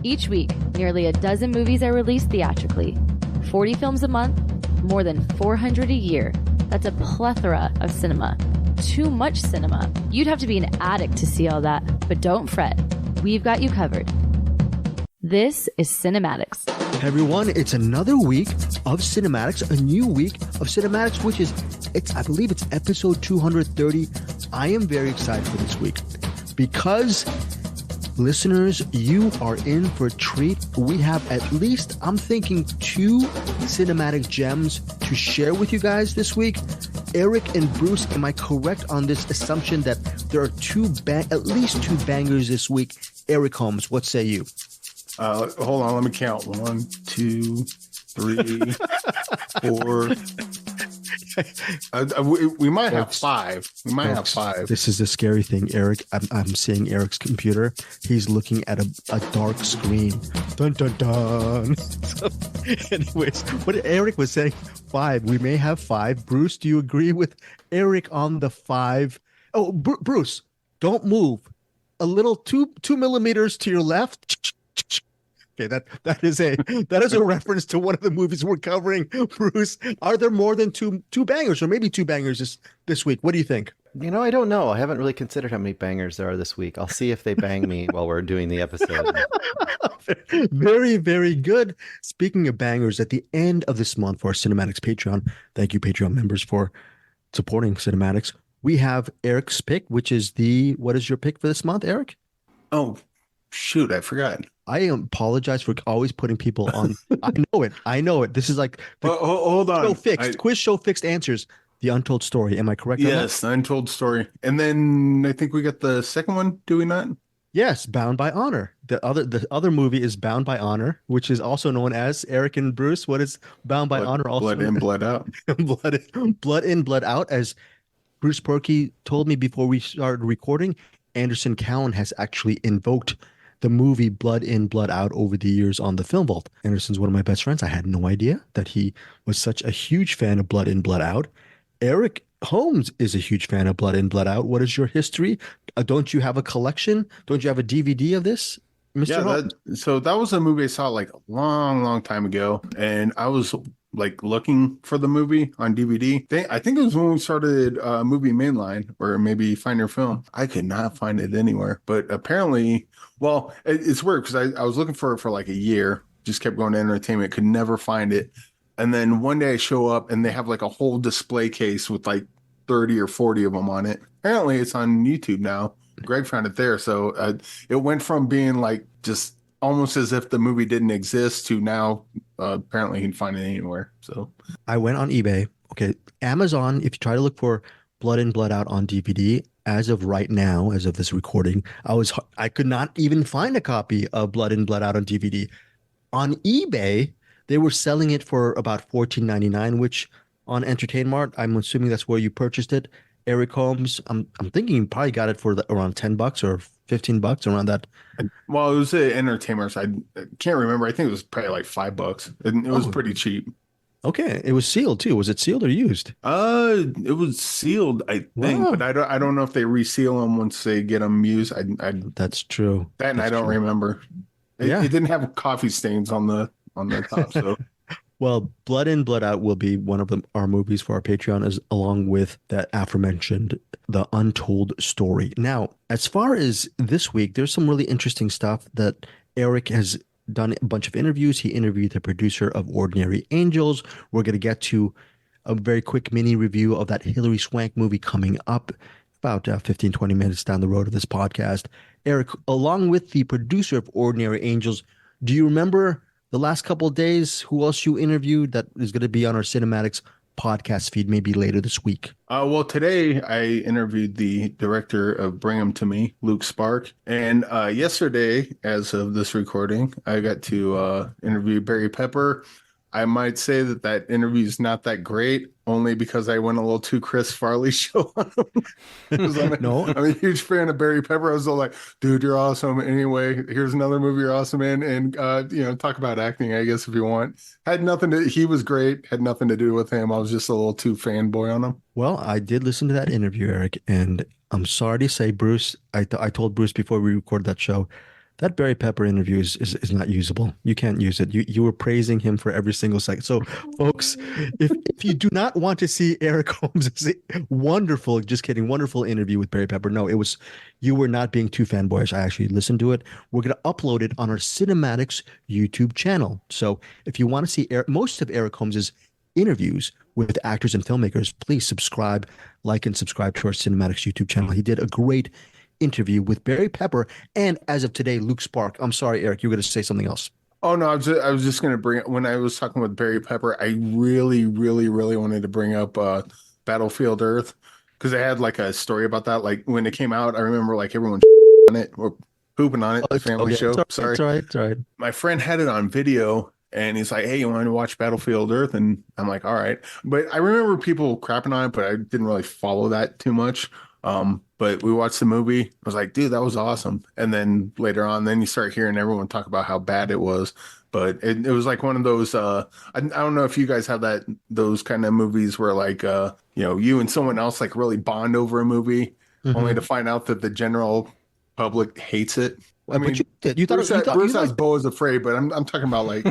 Each week, nearly a dozen movies are released theatrically. 40 films a month, more than 400 a year. That's a plethora of cinema. Too much cinema. You'd have to be an addict to see all that, but don't fret. We've got you covered. This is CinemAddicts. Hey everyone, it's another week of CinemAddicts, a new week of CinemAddicts, which is, I believe it's episode 230. I am very excited for this week because, listeners, you are in for a treat. We have at least, I'm thinking, 2 cinematic gems to share with you guys this week. Eric and Bruce, am I correct on this assumption that there are at least two bangers this week? Eric Holmes, what say you? Hold on, let me count. 1, 2, 3, 4. We might have 5. We might have 5. This is the scary thing, Eric. I'm seeing Eric's computer. He's looking at a dark screen. Dun dun dun. So, anyways, what Eric was saying, 5. We may have 5. Bruce, do you agree with Eric on the 5? Oh, Bruce, don't move. A little 2 millimeters to your left. Okay, that is a reference to one of the movies we're covering. Bruce, are there more than two bangers, or maybe 2 bangers this week? What do you think? You know, I don't know. I haven't really considered how many bangers there are this week. I'll see if they bang me while we're doing the episode. Very, very good. Speaking of bangers, at the end of this month for our CinemAddicts Patreon, thank you, Patreon members, for supporting CinemAddicts. We have Eric's pick, which is what is your pick for this month, Eric? Oh, shoot, I forgot. I apologize for always putting people on. I know it. This is like hold on. Quiz show fixed answers. The Untold Story. Am I correct? Yes, the Untold Story. And then I think we got the second one. Do we not? Yes, Bound by Honor. The other movie is Bound by Honor, which is also known as, Eric and Bruce, what is Bound by Honor also? Blood in, blood out. blood in, blood out. As Bruce Perky told me before we started recording, Anderson Cowan has actually invoked the movie Blood In, Blood Out over the years on the Film Vault. Anderson's one of my best friends. I had no idea that he was such a huge fan of Blood In, Blood Out. Eric Holmes is a huge fan of Blood In, Blood Out. What is your history? Don't you have a collection? Don't you have a DVD of this, Mr. Holmes? So that was a movie I saw like a long time ago, and I was like looking for the movie on DVD. I think it was when we started Movie Mainline, or maybe Find Your Film. I could not find it anywhere, but apparently, well, it's weird because I was looking for it for like a year, just kept going to entertainment, could never find it. And then one day I show up and they have like a whole display case with like 30 or 40 of them on it. Apparently it's on YouTube now. Greg found it there. So it went from being like just almost as if the movie didn't exist to now apparently you can find it anywhere. So I went on eBay. Okay, Amazon, if you try to look for Blood In, Blood Out on DVD, as of right now, as of this recording, I could not even find a copy of Blood In, Blood Out on DVD. On eBay, they were selling it for about $14.99, which on Entertainment Mart, I'm assuming that's where you purchased it. Eric Holmes, I'm thinking you probably got it for around $10 or $15, around that. Well, it was at Entertainment, so I can't remember. I think it was probably like $5, and it was pretty cheap. Okay, it was sealed too. Was it sealed or used? It was sealed, I think, but I don't know if they reseal them once they get them used. That's true. And I don't remember. It didn't have coffee stains on the top, so. Well, Blood In, Blood Out will be one of our movies for our Patreon, along with that aforementioned The Untold Story. Now, as far as this week, there's some really interesting stuff that Eric has done a bunch of interviews. He interviewed the producer of Ordinary Angels. We're going to get to a very quick mini review of that Hilary Swank movie coming up about 15, 20 minutes down the road of this podcast. Eric, along with the producer of Ordinary Angels, do you remember the last couple of days who else you interviewed that is going to be on our CinemAddicts podcast feed maybe later this week? Well, today I interviewed the director of Bring 'Em to Me, Luke Spark. And yesterday, as of this recording, I got to interview Barry Pepper. I might say that interview is not that great, only because I went a little too Chris Farley show on him. I'm a huge fan of Barry Pepper. I was all like, dude, you're awesome. Anyway, here's another movie you're awesome in. And, talk about acting, I guess, if you want. He was great. Had nothing to do with him. I was just a little too fanboy on him. Well, I did listen to that interview, Eric, and I'm sorry to say, Bruce, I told Bruce before we recorded that show That Barry Pepper interview is not usable. You can't use it. You were praising him for every single second. So, folks, if you do not want to see Eric Holmes' wonderful, just kidding, wonderful interview with Barry Pepper, no, it was you were not being too fanboyish. I actually listened to it. We're gonna upload it on our CinemAddicts YouTube channel. So, if you want to see most of Eric Holmes's interviews with actors and filmmakers, please subscribe, like, and subscribe to our CinemAddicts YouTube channel. He did a great interview with Barry Pepper and, as of today, Luke Spark. I'm sorry, Eric, you were going to say something else. Oh no, I was just going to bring, when I was talking with Barry Pepper, I really, really, really wanted to bring up Battlefield Earth, because I had like a story about that. Like when it came out, I remember like everyone on it or pooping on it. The family show. Sorry, it's all right. My friend had it on video. And he's like, hey, you want to watch Battlefield Earth? And I'm like, all right. But I remember people crapping on it, but I didn't really follow that too much. But we watched the movie. I was like, dude, that was awesome. And then later on, then you start hearing everyone talk about how bad it was. But it was like one of those, I don't know if you guys have those kind of movies where like, you and someone else like really bond over a movie, only to find out that the general public hates it. I mean, Bruce has Beau is Afraid, but I'm talking about like.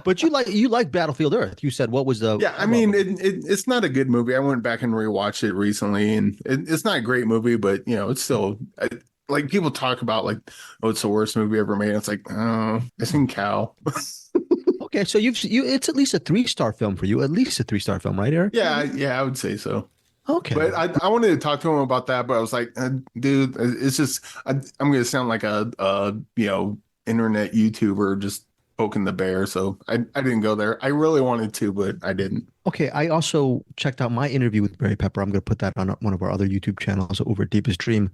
But you like Battlefield Earth. You said what was the? Yeah, I mean it's not a good movie. I went back and rewatched it recently, and it's not a great movie, but it's still like people talk about like, oh, it's the worst movie ever made. It's like, oh, I seen Cow. Okay, so it's at least a 3-star film for you. At least a 3-star film, right, Eric? Yeah, I would say so. Okay. But I wanted to talk to him about that, but I was like, dude, it's just I'm going to sound like a internet YouTuber just poking the bear. So I didn't go there. I really wanted to, but I didn't. Okay. I also checked out my interview with Barry Pepper. I'm going to put that on one of our other YouTube channels over at Deepest Dream.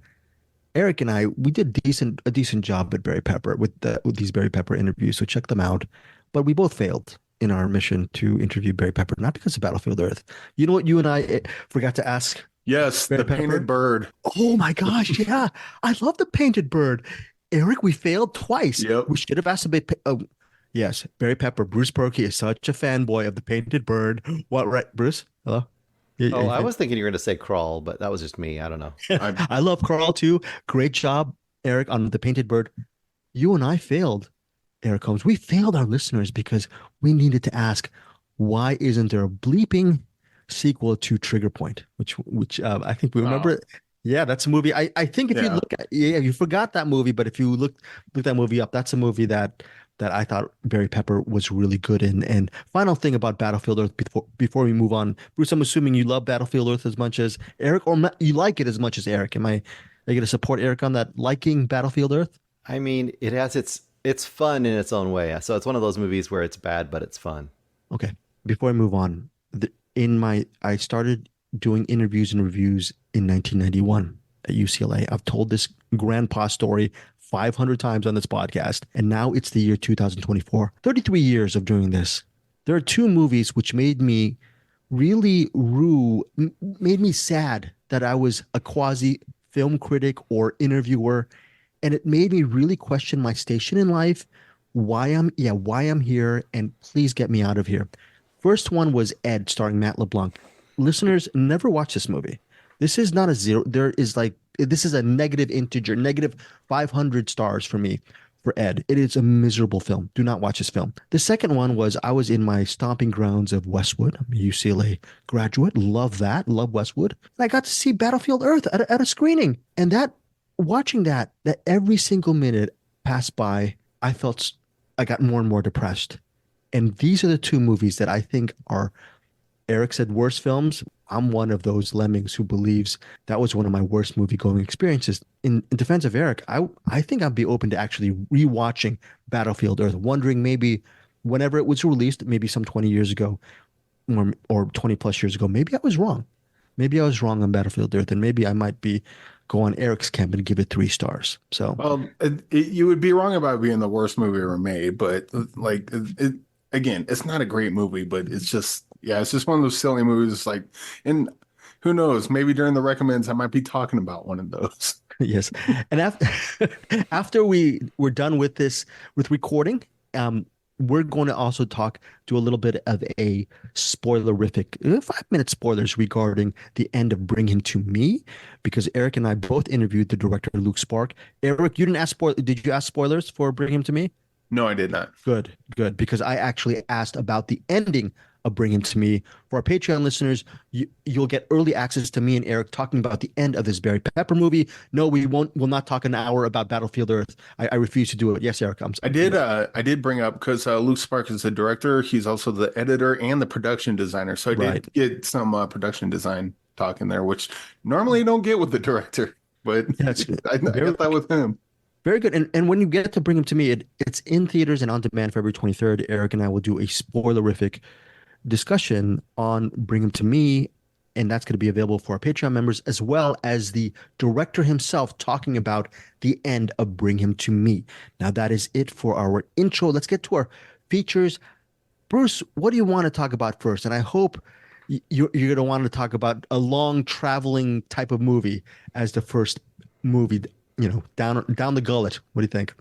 Eric and I, we did a decent job at Barry Pepper with these Barry Pepper interviews. So check them out. But we both failed in our mission to interview Barry Pepper, not because of Battlefield Earth. You know what you and I forgot to ask? Yes, Barry Pepper? Painted bird. Oh my gosh, yeah. I love the painted bird. Eric, we failed twice. Yep. We should have asked a bit. Oh, yes, Barry Pepper. Bruce Perky is such a fanboy of the painted bird. What, right, Bruce? Hello? I was thinking you were going to say Crawl, but that was just me. I don't know. I love Crawl too. Great job, Eric, on the painted bird. You and I failed. Eric Holmes, we failed our listeners because we needed to ask, why isn't there a bleeping sequel to Trigger Point, which I think we remember. Yeah, that's a movie. I think if you look at, you forgot that movie, but if you look that movie up, that's a movie that I thought Barry Pepper was really good in. And final thing about Battlefield Earth before we move on, Bruce, I'm assuming you love Battlefield Earth as much as Eric, or you like it as much as Eric. Are you going to support Eric on that liking Battlefield Earth? I mean, it has it's fun in its own way. So it's one of those movies where it's bad, but it's fun. Okay. Before I move on, I started doing interviews and reviews in 1991 at UCLA. I've told this grandpa story 500 times on this podcast, and now it's the year 2024. 33 years of doing this. There are 2 movies which made me made me sad that I was a quasi film critic or interviewer. And it made me really question my station in life, why I'm here, and please get me out of here. First one was Ed, starring Matt LeBlanc. Listeners, never watch this movie. This is not a zero. This is a negative integer, negative 500 stars for me for Ed. It is a miserable film. Do not watch this film. The second one was, I was in my stomping grounds of Westwood. I'm a UCLA graduate. Love that. Love Westwood. And I got to see Battlefield Earth at a screening. And watching that every single minute passed by, I got more and more depressed. And these are the 2 movies that I think are, Eric said, worst films. I'm one of those lemmings who believes that was one of my worst movie-going experiences. In defense of Eric, I think I'd be open to actually rewatching Battlefield Earth, wondering maybe whenever it was released, maybe some 20 years ago or 20 plus years ago, maybe I was wrong. Maybe I was wrong on Battlefield Earth, and maybe I might go on Eric's camp and give it 3 stars. So, well, you would be wrong about being the worst movie ever made, but like again, it's not a great movie, but it's just one of those silly movies. Like, and who knows? Maybe during the recommends, I might be talking about one of those. Yes, and after we were done with recording, we're going to also do a little bit of a spoilerific 5-minute spoilers regarding the end of Bring Him to Me, because Eric and I both interviewed the director Luke Spark. Eric, you didn't ask did you ask spoilers for Bring Him to Me? No, I did not. Good, good, because I actually asked about the ending of Bring Him to Me. For our Patreon listeners, you'll get early access to me and Eric talking about the end of this Barry Pepper movie. No, we'll not talk an hour about Battlefield Earth. I refuse to do it. Yes, Eric. I did bring up, because Luke Spark is the director. He's also the editor and the production designer. So I did get some production design talk in there, which normally you don't get with the director, but I got that with him. Very good. And when you get to Bring Him to Me, it's in theaters and on demand February 23rd. Eric and I will do a spoilerific discussion on Bring Him to Me, and that's going to be available for our Patreon members, as well as the director himself talking about the end of Bring Him to Me. Now, that is it for our intro. Let's get to our features. Bruce, what do you want to talk about first? And I hope you're going to want to talk about a long traveling type of movie as the first movie, down the gullet. What do you think?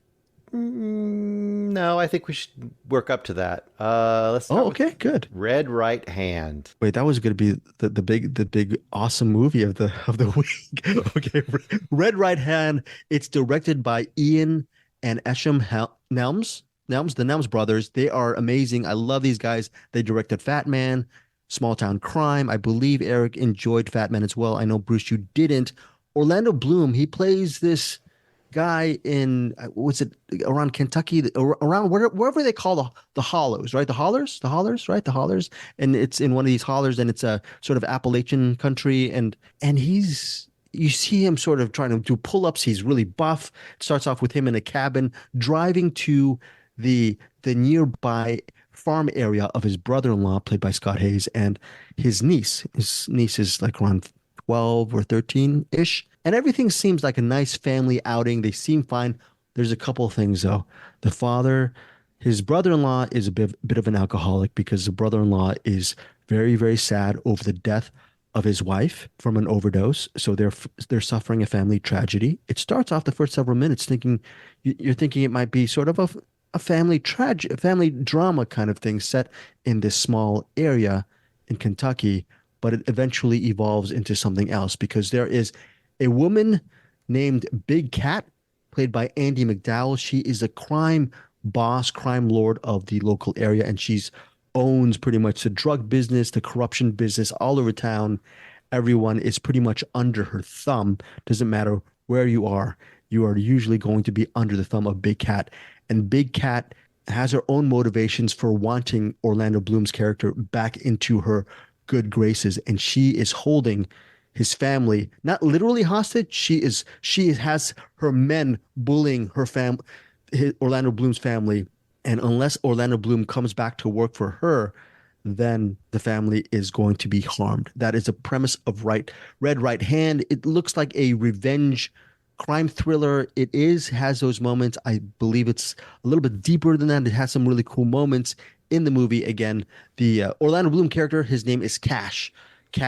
No, I think we should work up to that. Let's start okay, good. Red Right Hand. Wait, that was going to be the big awesome movie of the week. Okay, Red Right Hand. It's directed by Ian and Esham Nelms, the Nelms brothers. They are amazing. I love these guys. They directed Fat Man, Small Town Crime. I believe Eric enjoyed Fat Man as well. I know, Bruce, you didn't. Orlando Bloom, he plays this guy in, what's it, around Kentucky, around wherever they call the hollows, right? The hollers, right? The hollers. And it's in one of these hollers, and it's a sort of Appalachian country. And you see him sort of trying to do pull-ups. He's really buff. It starts off with him in a cabin driving to the nearby farm area of his brother-in-law, played by Scott Hayes, and his niece. His niece is like around 12 or 13-ish. And everything seems like a nice family outing. They seem fine. There's a couple of things, though. The father, his brother-in-law is a bit of an alcoholic, because the brother-in-law is very, very sad over the death of his wife from an overdose. So they're suffering a family tragedy. It starts off the first several minutes you're thinking it might be sort of a family drama kind of thing set in this small area in Kentucky, but it eventually evolves into something else, because there is a woman named Big Cat, played by Andie MacDowell. She is a crime lord of the local area, and she's owns pretty much the drug business, the corruption business all over town. Everyone is pretty much under her thumb. Doesn't matter where you are usually going to be under the thumb of Big Cat. And Big Cat has her own motivations for wanting Orlando Bloom's character back into her good graces, and she is holding his family, not literally hostage. She has her men bullying her Orlando Bloom's family, and unless Orlando Bloom comes back to work for her, then the family is going to be harmed. That is a premise of Red Right Hand. It looks like a revenge crime thriller. It has those moments. I believe it's a little bit deeper than that. It has some really cool moments in the movie. Again, the Orlando Bloom character, his name is Cash.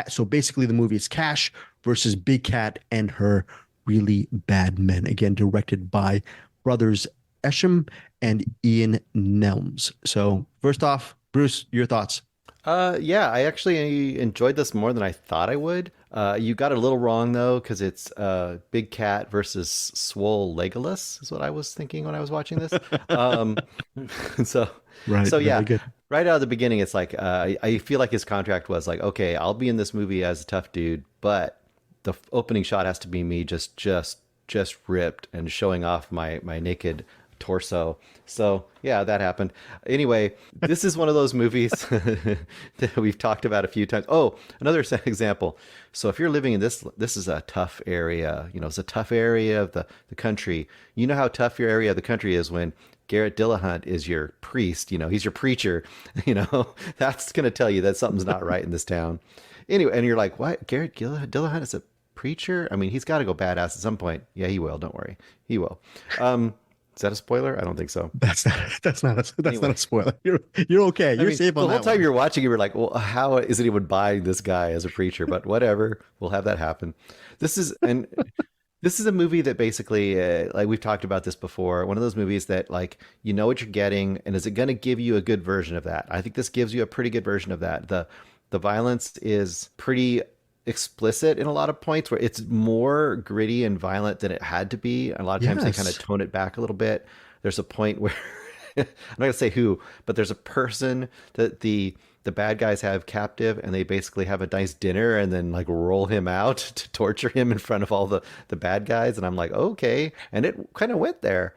So basically the movie is Cash versus Big Cat and her really bad men. Again, directed by brothers Esham and Ian Nelms. So first off, Bruce, your thoughts? Yeah, I actually enjoyed this more than I thought I would. You got it a little wrong, though, because it's Big Cat versus Swole Legolas is what I was thinking when I was watching this. So yeah, good. Right out of the beginning, it's like I feel like his contract was like, okay, I'll be in this movie as a tough dude, but the opening shot has to be me just ripped and showing off my naked torso. So yeah, that happened. Anyway, this is one of those movies that we've talked about a few times. Oh, another example. So if you're living in this is a tough area. It's a tough area of the country. You know how tough your area of the country is when Garrett Dillahunt is your priest. He's your preacher. That's going to tell you that something's not right in this town. Anyway, and you're like, what? Garrett Dillahunt is a preacher? I mean, he's got to go badass at some point. Yeah, he will. Don't worry. He will. Is that a spoiler? I don't think so. That's not a spoiler. You're okay. You're safe on that. The whole time you're watching, you were like, well, how is anyone buying this guy as a preacher? But whatever, we'll have that happen. This is This is a movie that basically, like we've talked about this before, one of those movies that like, you know what you're getting, and is it going to give you a good version of that? I think this gives you a pretty good version of that. The violence is pretty explicit in a lot of points where it's more gritty and violent than it had to be. A lot of times they kind of tone it back a little bit. There's a point where I'm not going to say who, but there's a person that the bad guys have captive, and they basically have a nice dinner and then like roll him out to torture him in front of all the bad guys. And I'm like, okay. And it kind of went there.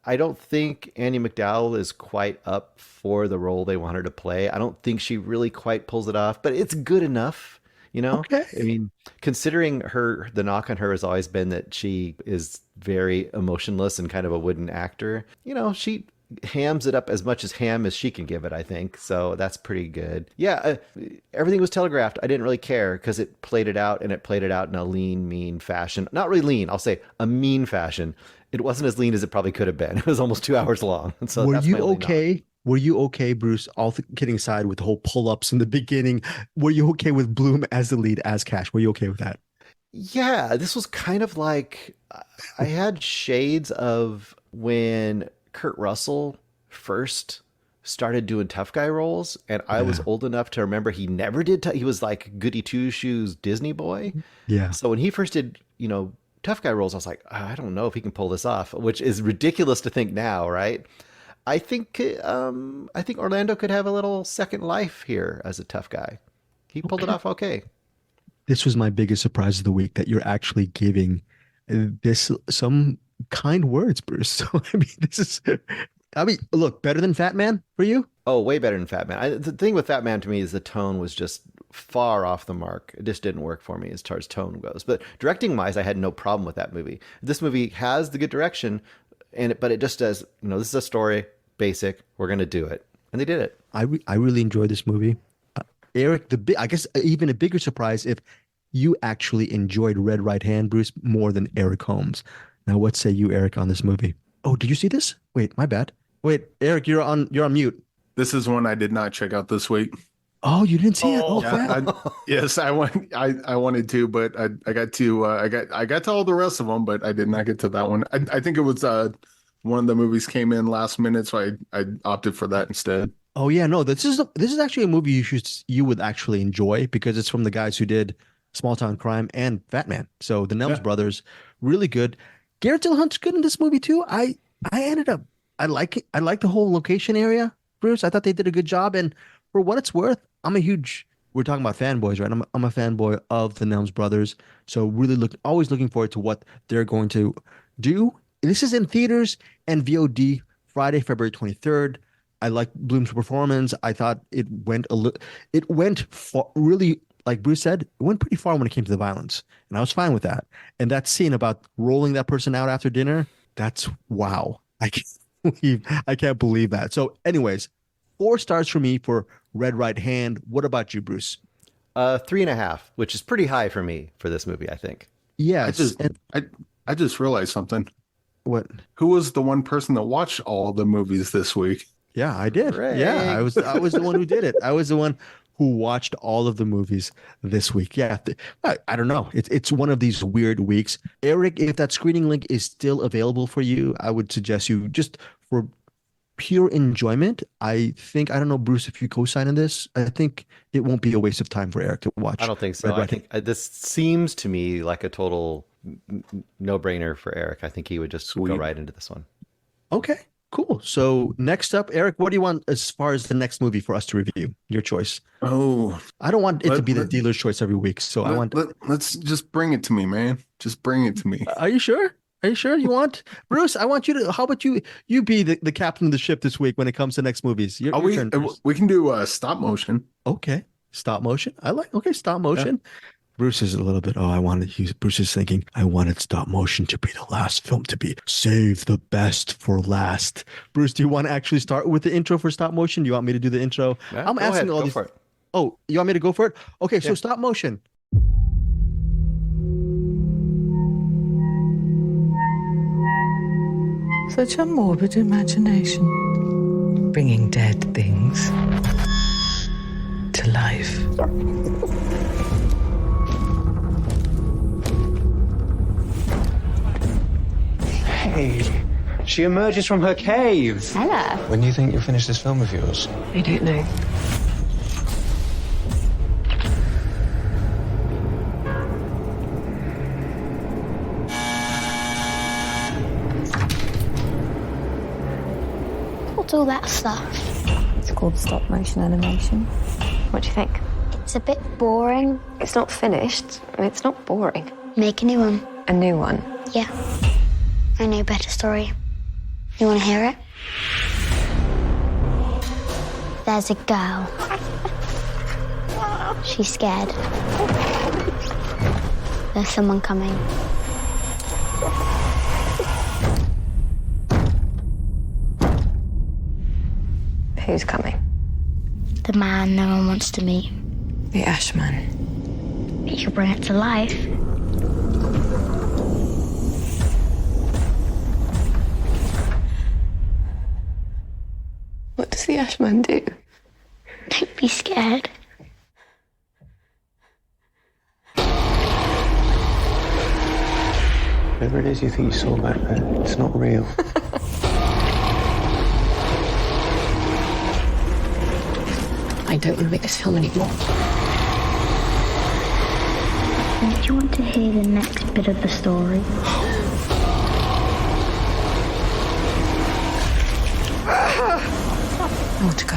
I don't think Andie MacDowell is quite up for the role they want her to play. I don't think she really quite pulls it off, but it's good enough. You know, Okay. I mean, considering the knock on her has always been that she is very emotionless and kind of a wooden actor, you know, she hams it up as much as ham as she can give it, I think. So that's pretty good. Yeah, everything was telegraphed. I didn't really care because it played it out, and it played it out in a lean, mean fashion. Not really lean, I'll say a mean fashion. It wasn't as lean as it probably could have been. It was almost 2 hours long. And so Were that's you my only okay? knock. Were you okay, Bruce? All kidding aside, with the whole pull-ups in the beginning, were you okay with Bloom as the lead, as Cash? Were you okay with that? Yeah, this was kind of like I had shades of when Kurt Russell first started doing tough guy roles, and I was old enough to remember he never did. He was like goody two shoes Disney boy. Yeah. So when he first did, you know, tough guy roles, I was like, I don't know if he can pull this off, which is ridiculous to think now, right? I think Orlando could have a little second life here as a tough guy. He pulled it off okay. This was my biggest surprise of the week, that you're actually giving this some kind words, Bruce. So, look, better than Fat Man for you? Oh, way better than Fat Man. The thing with Fat Man to me is the tone was just far off the mark. It just didn't work for me as far as tone goes. But directing wise, I had no problem with that movie. This movie has the good direction, but it just does, you know, this is a story, basic, we're going to do it. And they did it. I really enjoyed this movie. Eric, I guess even a bigger surprise if you actually enjoyed Red Right Hand, Bruce, more than Eric Holmes. Now, what say you, Eric, on this movie? Oh, did you see this? Wait, my bad. Wait, Eric, you're on mute. This is one I did not check out this week. Oh, you didn't see it? Oh, Yeah, yes, I wanted to, but I got to I got to all the rest of them, but I did not get to that one. I think it was one of the movies came in last minute, so I opted for that instead. Oh yeah, no, this is actually a movie you would actually enjoy, because it's from the guys who did Small Town Crime and Fat Man. So the Nelms brothers, really good. Garrett Dillahunt's good in this movie too. I like it. I like the whole location area, Bruce. I thought they did a good job, and for what it's worth, we're talking about fanboys, right? I'm a fanboy of the Nelms brothers. So really always looking forward to what they're going to do. This is in theaters and VOD Friday, February 23rd. I liked Bloom's performance. I thought it went far, really, like Bruce said, it went pretty far when it came to the violence, and I was fine with that. And that scene about rolling that person out after dinner, that's wow. I can't believe that. So anyways, 4 stars for me for Red Right Hand. What about you, Bruce? 3.5, which is pretty high for me for this movie, I think. Yes. I just realized something. What? Who was the one person that watched all the movies this week? Yeah, I did. Hooray. Yeah, I was the one who did it. I was the one who watched all of the movies this week. Yeah, I don't know. It's one of these weird weeks. Eric, if that screening link is still available for you, I would suggest you, just for pure enjoyment. I don't know, Bruce, if you co-sign on this, I think it won't be a waste of time for Eric to watch. I don't think so. I think this seems to me like a total no-brainer for Eric. I think he would just go right into this one. Okay. Cool. So next up, Eric, what do you want as far as the next movie for us to review? Your choice. Oh, I don't want it to be the dealer's choice every week. So let's just bring it to me, man. Just bring it to me. Are you sure? Are you sure you want Bruce? I want you to. How about you be the captain of the ship this week when it comes to next movies? Your turn, Bruce. We can do stop motion. Okay, stop motion. Stop motion. Yeah. Bruce is a little bit, Bruce is thinking, I wanted stop motion to be the last film to be save the best for last. Bruce, do you want to actually start with the intro for stop motion? Do you want me to do the intro? Yeah, I'm asking all these. For it. Oh, you want me to go for it? Okay, so stop motion. Such a morbid imagination, bringing dead things to life. Hey, she emerges from her cave. Ella. When do you think you'll finish this film of yours? I don't know. What's all that stuff? It's called stop motion animation. What do you think? It's a bit boring. It's not finished, and it's not boring. Make a new one. A new one. Yeah. I know a better story. You want to hear it? There's a girl. She's scared. There's someone coming. Who's coming? The man no one wants to meet. The Ashman. But you could bring it to life. What does the Ashman do? Don't be scared. Whatever it is you think you saw back there, it's not real. I don't want to make this film anymore. Don't you want to hear the next bit of the story? I want to go.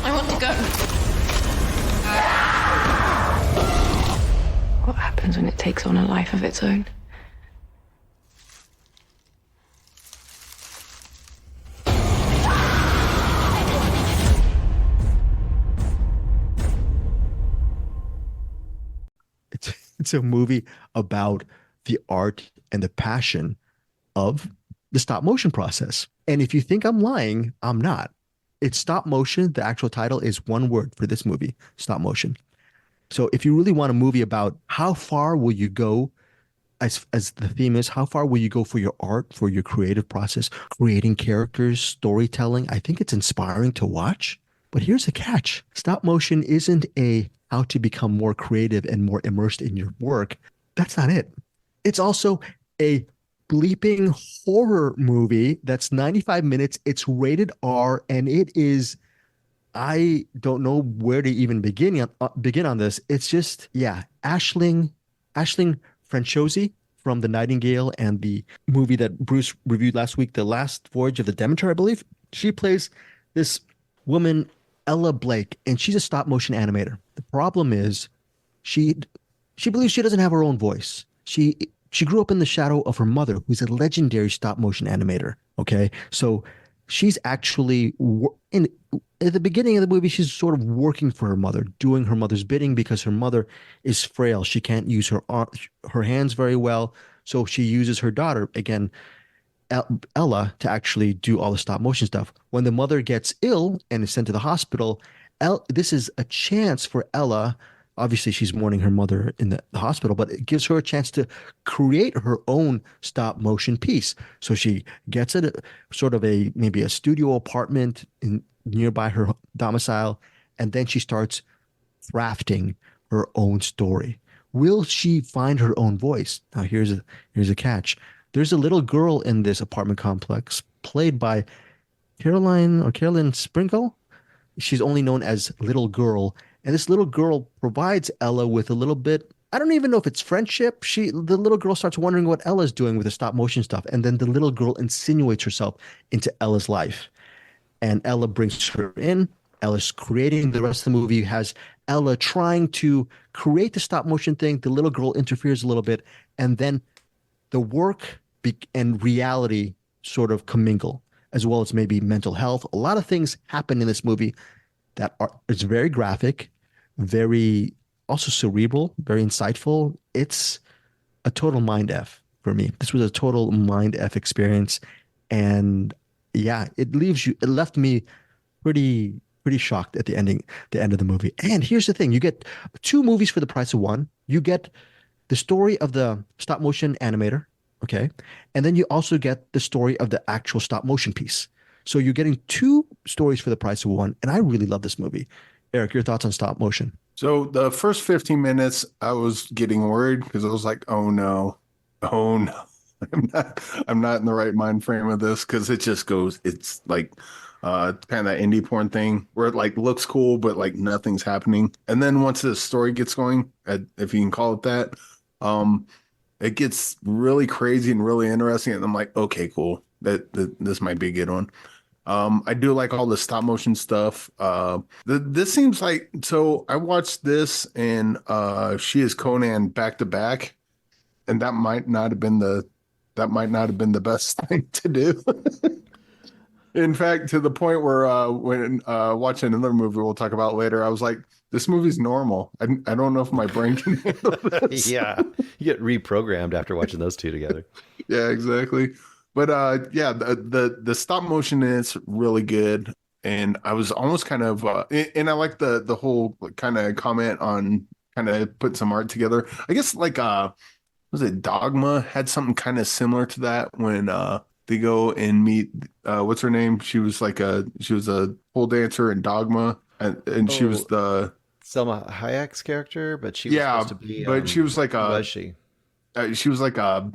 I want to go. What happens when it takes on a life of its own? It's a movie about the art and the passion of the stop motion process. And if you think I'm lying, I'm not. It's stop motion. The actual title is one word for this movie, stop motion. So if you really want a movie about how far will you go, as the theme is, how far will you go for your art, for your creative process, creating characters, storytelling, I think it's inspiring to watch. But here's the catch. Stop motion isn't a how to become more creative and more immersed in your work. That's not it. It's also a bleeping horror movie that's 95 minutes. It's rated R, and it is, I don't know where to even begin on this. It's just, yeah, Aisling Franciosi from The Nightingale and the movie that Bruce reviewed last week, The Last Voyage of the Demeter, I believe. She plays this woman, Ella Blake, and she's a stop motion animator. The problem is she believes she doesn't have her own voice. She grew up in the shadow of her mother, who's a legendary stop motion animator. Okay, so she's actually at the beginning of the movie, she's sort of working for her mother, doing her mother's bidding because her mother is frail. She can't use her hands very well, so she uses her daughter, again, Ella, to actually do all the stop motion stuff. When the mother gets ill and is sent to the hospital, this is a chance for Ella. Obviously, she's mourning her mother in the hospital, but it gives her a chance to create her own stop motion piece. So she gets maybe a studio apartment nearby her domicile, and then she starts crafting her own story. Will she find her own voice? Now, here's a catch. There's a little girl in this apartment complex played by Carolyn Sprinkle. She's only known as Little Girl. And this little girl provides Ella with a little bit, I don't even know if it's friendship. The little girl starts wondering what Ella's doing with the stop motion stuff. And then the little girl insinuates herself into Ella's life. And Ella brings her in. Ella's creating the rest of the movie. Has Ella trying to create the stop motion thing. The little girl interferes a little bit. And then the work and reality sort of commingle, as well as maybe mental health. A lot of things happen in this movie that it's very graphic, very also cerebral, very insightful. It's a total mind F for me. This was a total mind F experience. And yeah, it left me pretty shocked at the end of the movie. And here's the thing. You get 2 movies for the price of one. You get the story of the stop motion animator. Okay. And then you also get the story of the actual stop motion piece. So you're getting 2 stories for the price of one. And I really love this movie. Eric, your thoughts on stop motion? So the first 15 minutes, I was getting worried because I was like, oh no. I'm not in the right mind frame of this because it just goes. It's like kind of that indie porn thing where it like looks cool, but like nothing's happening. And then once the story gets going, if you can call it that, it gets really crazy and really interesting. And I'm like, okay, cool. That this might be a good one. I do like all the stop motion stuff. This seems like so. I watched this and She Is Conan back to back, and that might not have been the best thing to do. In fact, to the point where when watching another movie we'll talk about later, I was like, this movie's normal. I don't know if my brain can handle this. Yeah, you get reprogrammed after watching those two together. Yeah, exactly. But yeah, the stop motion is really good. And I was almost kind of and I like the whole kind of comment on kind of put some art together. I guess like was it Dogma had something kind of similar to that when they go and meet what's her name? She was a pole dancer in Dogma and she was the Selma Hayek's character, but she was supposed to be but she was like who was she? She was like a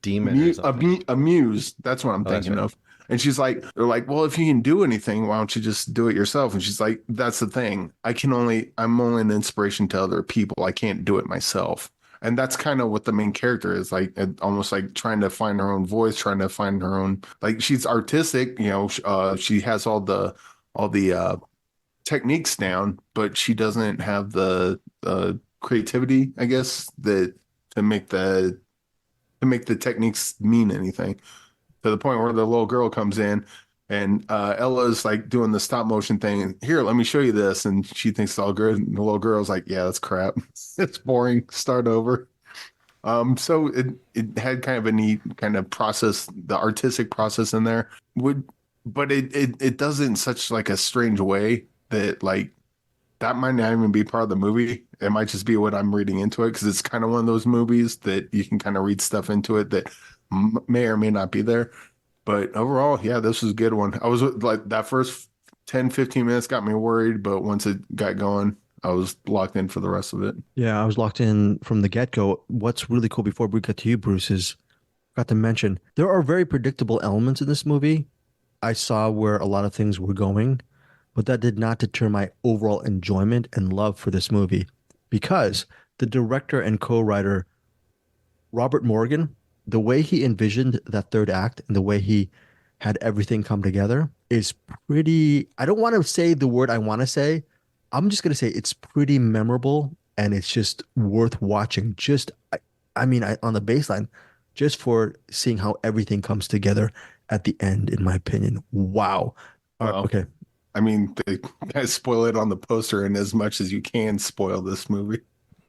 Demon or something. a muse. That's what I'm That's thinking right. of. And she's like, they're like, well, if you can do anything, why don't you just do it yourself? And she's like, that's the thing. I'm only an inspiration to other people. I can't do it myself. And that's kind of what the main character is like, almost like trying to find her own voice, trying to find her own, like she's artistic, she has all the techniques down, but she doesn't have the creativity, I guess, that to make the techniques mean anything. To the point where the little girl comes in and Ella's like doing the stop motion thing. And here, let me show you this. And she thinks it's all good. And the little girl's like, yeah, that's crap. It's boring. Start over. So it had kind of a neat kind of process, the artistic process in there. But it does it in such like a strange way that like that might not even be part of the movie. It might just be what I'm reading into it because it's kind of one of those movies that you can kind of read stuff into it that may or may not be there. But overall, yeah, this was a good one. I was like that first 10, 15 minutes got me worried, but once it got going, I was locked in for the rest of it. Yeah, I was locked in from the get-go. What's really cool before we get to you, Bruce, is got to mention there are very predictable elements in this movie. I saw where a lot of things were going, but that did not deter my overall enjoyment and love for this movie because the director and co-writer, Robert Morgan, the way he envisioned that third act and the way he had everything come together is pretty, I don't want to say the word I want to say. I'm just going to say it's pretty memorable and it's just worth watching. On the baseline, just for seeing how everything comes together at the end, in my opinion. Wow. Okay. I mean, they kind of spoil it on the poster and as much as you can spoil this movie.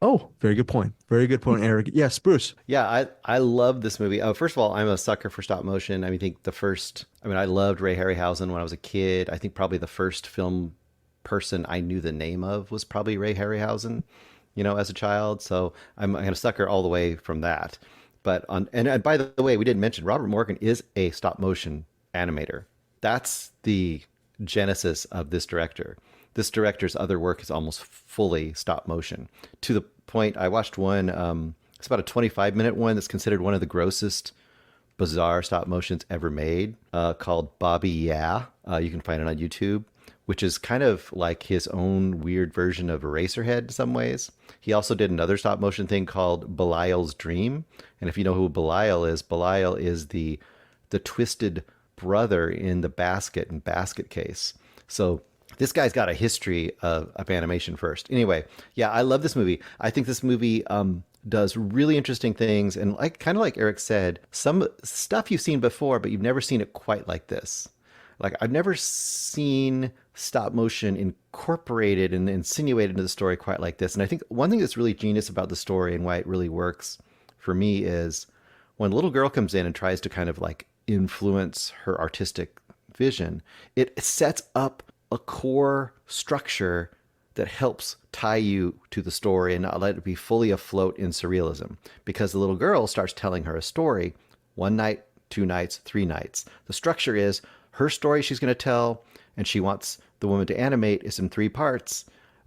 Oh, very good point. Very good point, Eric. Yes, Bruce. Yeah, I love this movie. First of all, I'm a sucker for stop motion. I loved Ray Harryhausen when I was a kid. I think probably the first film person I knew the name of was probably Ray Harryhausen, as a child. So I'm a sucker all the way from that. But and by the way, we didn't mention Robert Morgan is a stop motion animator. That's the genesis of this director. This director's other work is almost fully stop motion to the point I watched one. It's about a 25-minute one that's considered one of the grossest, bizarre stop motions ever made, called Bobby Yeah. You can find it on YouTube, which is kind of like his own weird version of Eraserhead in some ways. He also did another stop motion thing called Belial's Dream. And if you know who Belial is the twisted brother in the basket case. So this guy's got a history of animation first. Anyway, yeah, I love this movie. I think this movie does really interesting things. And kind of like Eric said, some stuff you've seen before, but you've never seen it quite like this. Like I've never seen stop motion incorporated and insinuated into the story quite like this. And I think one thing that's really genius about the story and why it really works for me is when a little girl comes in and tries to kind of like influence her artistic vision, it sets up a core structure that helps tie you to the story and not let it be fully afloat in surrealism. Because the little girl starts telling her a story, 1 night, 2 nights, 3 nights. The structure is her story she's going to tell, and she wants the woman to animate is in 3 parts,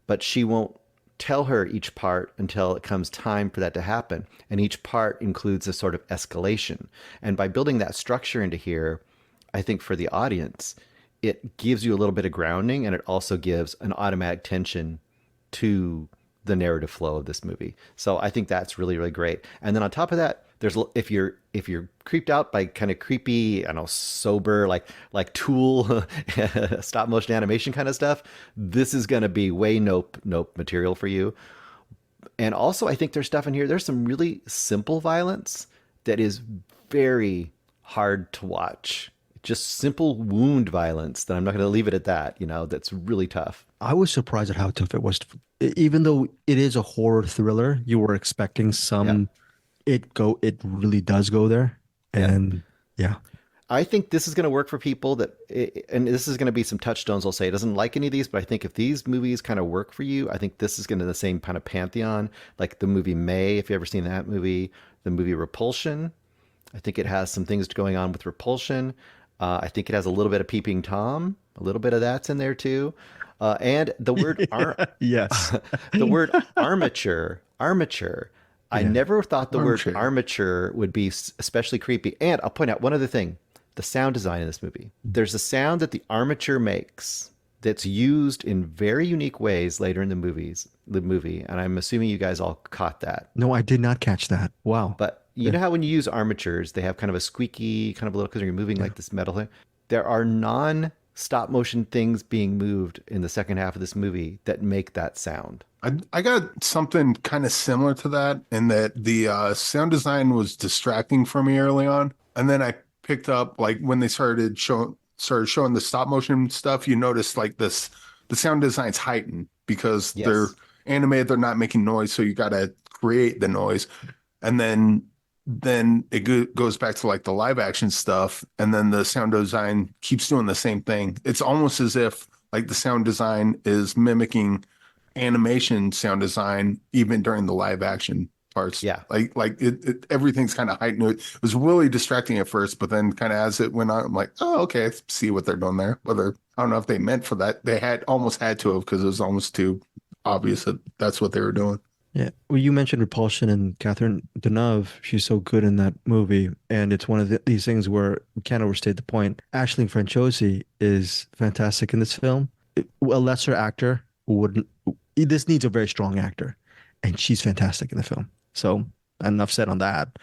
but she won't tell her each part until it comes time for that to happen. And each part includes a sort of escalation. And by building that structure into here, I think for the audience, it gives you a little bit of grounding, and it also gives an automatic tension to the narrative flow of this movie. So I think that's really, really great. And then on top of that, there's if you're creeped out by kind of creepy, I don't know, sober like Tool stop motion animation kind of stuff, this is going to be way nope material for you. And also I think there's stuff in here. There's some really simple violence that is very hard to watch. Just simple wound violence that I'm not going to leave it at that, that's really tough. I was surprised at how tough it was. Even though it is a horror thriller, you were expecting some, it really does go there. And yeah. I think this is going to work for people and this is going to be some touchstones. I'll say it doesn't like any of these, but I think if these movies kind of work for you, I think this is going to the same kind of pantheon, like the movie May, if you've ever seen that movie, the movie Repulsion. I think it has some things going on with Repulsion. I think it has a little bit of Peeping Tom, a little bit of that's in there too. And the word, yes, the word armature. I never thought the word armature would be especially creepy. And I'll point out one other thing, the sound design in this movie. There's a sound that the armature makes that's used in very unique ways later in the movie. And I'm assuming you guys all caught that. No, I did not catch that. Wow. But you know how when you use armatures, they have kind of a squeaky, kind of a little, because you're moving like this metal thing. There are non-stop motion things being moved in the second half of this movie that make that sound. I got something kind of similar to that, in that the sound design was distracting for me early on. And then I picked up, like, when they started showing the stop motion stuff, you notice like the sound design's heightened because they're animated, they're not making noise. So you got to create the noise. And then it goes back to like the live action stuff, and then the sound design keeps doing the same thing. It's almost as if like the sound design is mimicking animation sound design even during the live action parts. Yeah, like everything's kind of heightened. It was really distracting at first, but then kind of as it went on, I'm like, oh, okay, I see what they're doing there. Whether I don't know if they meant for that, they almost had to have, because it was almost too obvious that that's what they were doing. Yeah. Well, you mentioned Repulsion, and Catherine Deneuve, she's so good in that movie. And it's one of these things where we can't overstate the point. Aisling Franciosi is fantastic in this film. A lesser actor wouldn't. This needs a very strong actor, and she's fantastic in the film. So enough said on that.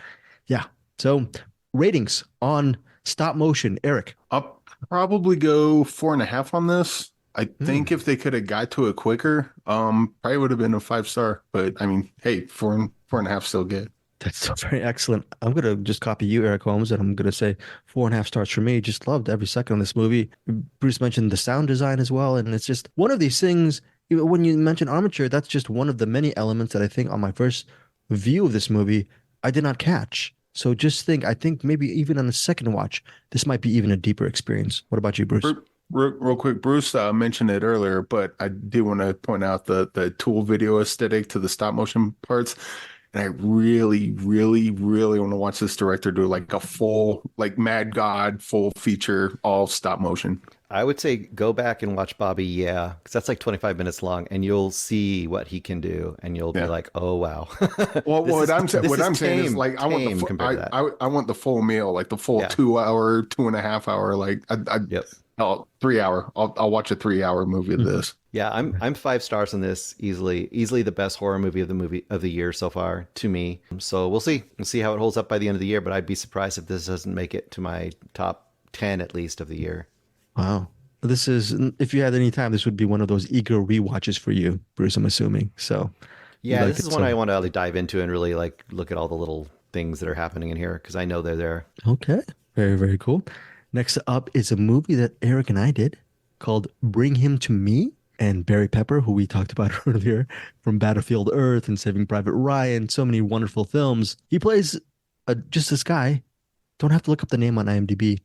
Yeah. So ratings on stop motion, Eric. I'll probably go 4.5 on this. I think if they could have got to it quicker, probably would have been a 5-star. But I mean, hey, 4.5 still good. That's so very excellent. I'm gonna just copy you, Eric Holmes, and I'm gonna say 4.5 stars for me. Just loved every second of this movie. Bruce mentioned the sound design as well, and it's just one of these things. When you mention armature, that's just one of the many elements that I think on my first view of this movie I did not catch. So I think maybe even on a second watch, this might be even a deeper experience. What about you, Bruce? Real quick, Bruce mentioned it earlier, but I do want to point out the Tool video aesthetic to the stop motion parts. And I really, really, really want to watch this director do like a full, like Mad God, full feature, all stop motion. I would say go back and watch Bobby, because that's like 25 minutes long, and you'll see what he can do, and you'll be like, oh wow. Well, what I'm saying is like I want the full meal, like the full 2 hour, 2.5 hour, like 3 hour. I'll watch a 3 hour movie of this. Yeah, I'm 5 stars on this easily the best horror movie of the year so far to me. So we'll see how it holds up by the end of the year, but I'd be surprised if this doesn't make it to my top 10 at least of the year. Wow. This is, if you had any time, this would be one of those eager rewatches for you, Bruce, I'm assuming. So yeah, this is one I want to dive into and really like look at all the little things that are happening in here, because I know they're there. Okay. Very, very cool. Next up is a movie that Eric and I did called Bring Him to Me. And Barry Pepper, who we talked about earlier from Battlefield Earth and Saving Private Ryan, so many wonderful films. He plays just this guy. Don't have to look up the name on IMDb.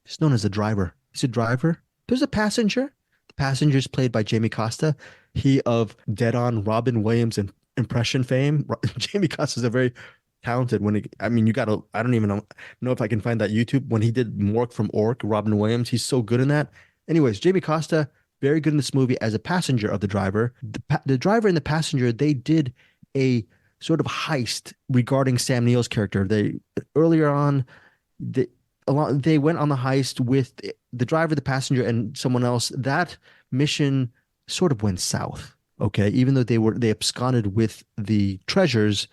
He's known as a driver. He's a driver. There's a passenger. The passenger is played by Jamie Costa. He of Dead On, Robin Williams, and Impression fame. Jamie Costa is a very talented. I don't even know if I can find that YouTube. When he did Mork from Ork, Robin Williams, he's so good in that. Anyways, Jamie Costa very good in this movie as a passenger of the driver. The driver and the passenger, they did a sort of heist regarding Sam Neill's character. They earlier on, they went on the heist with the driver, the passenger, and someone else. That mission sort of went south. Okay, even though they absconded with the treasures,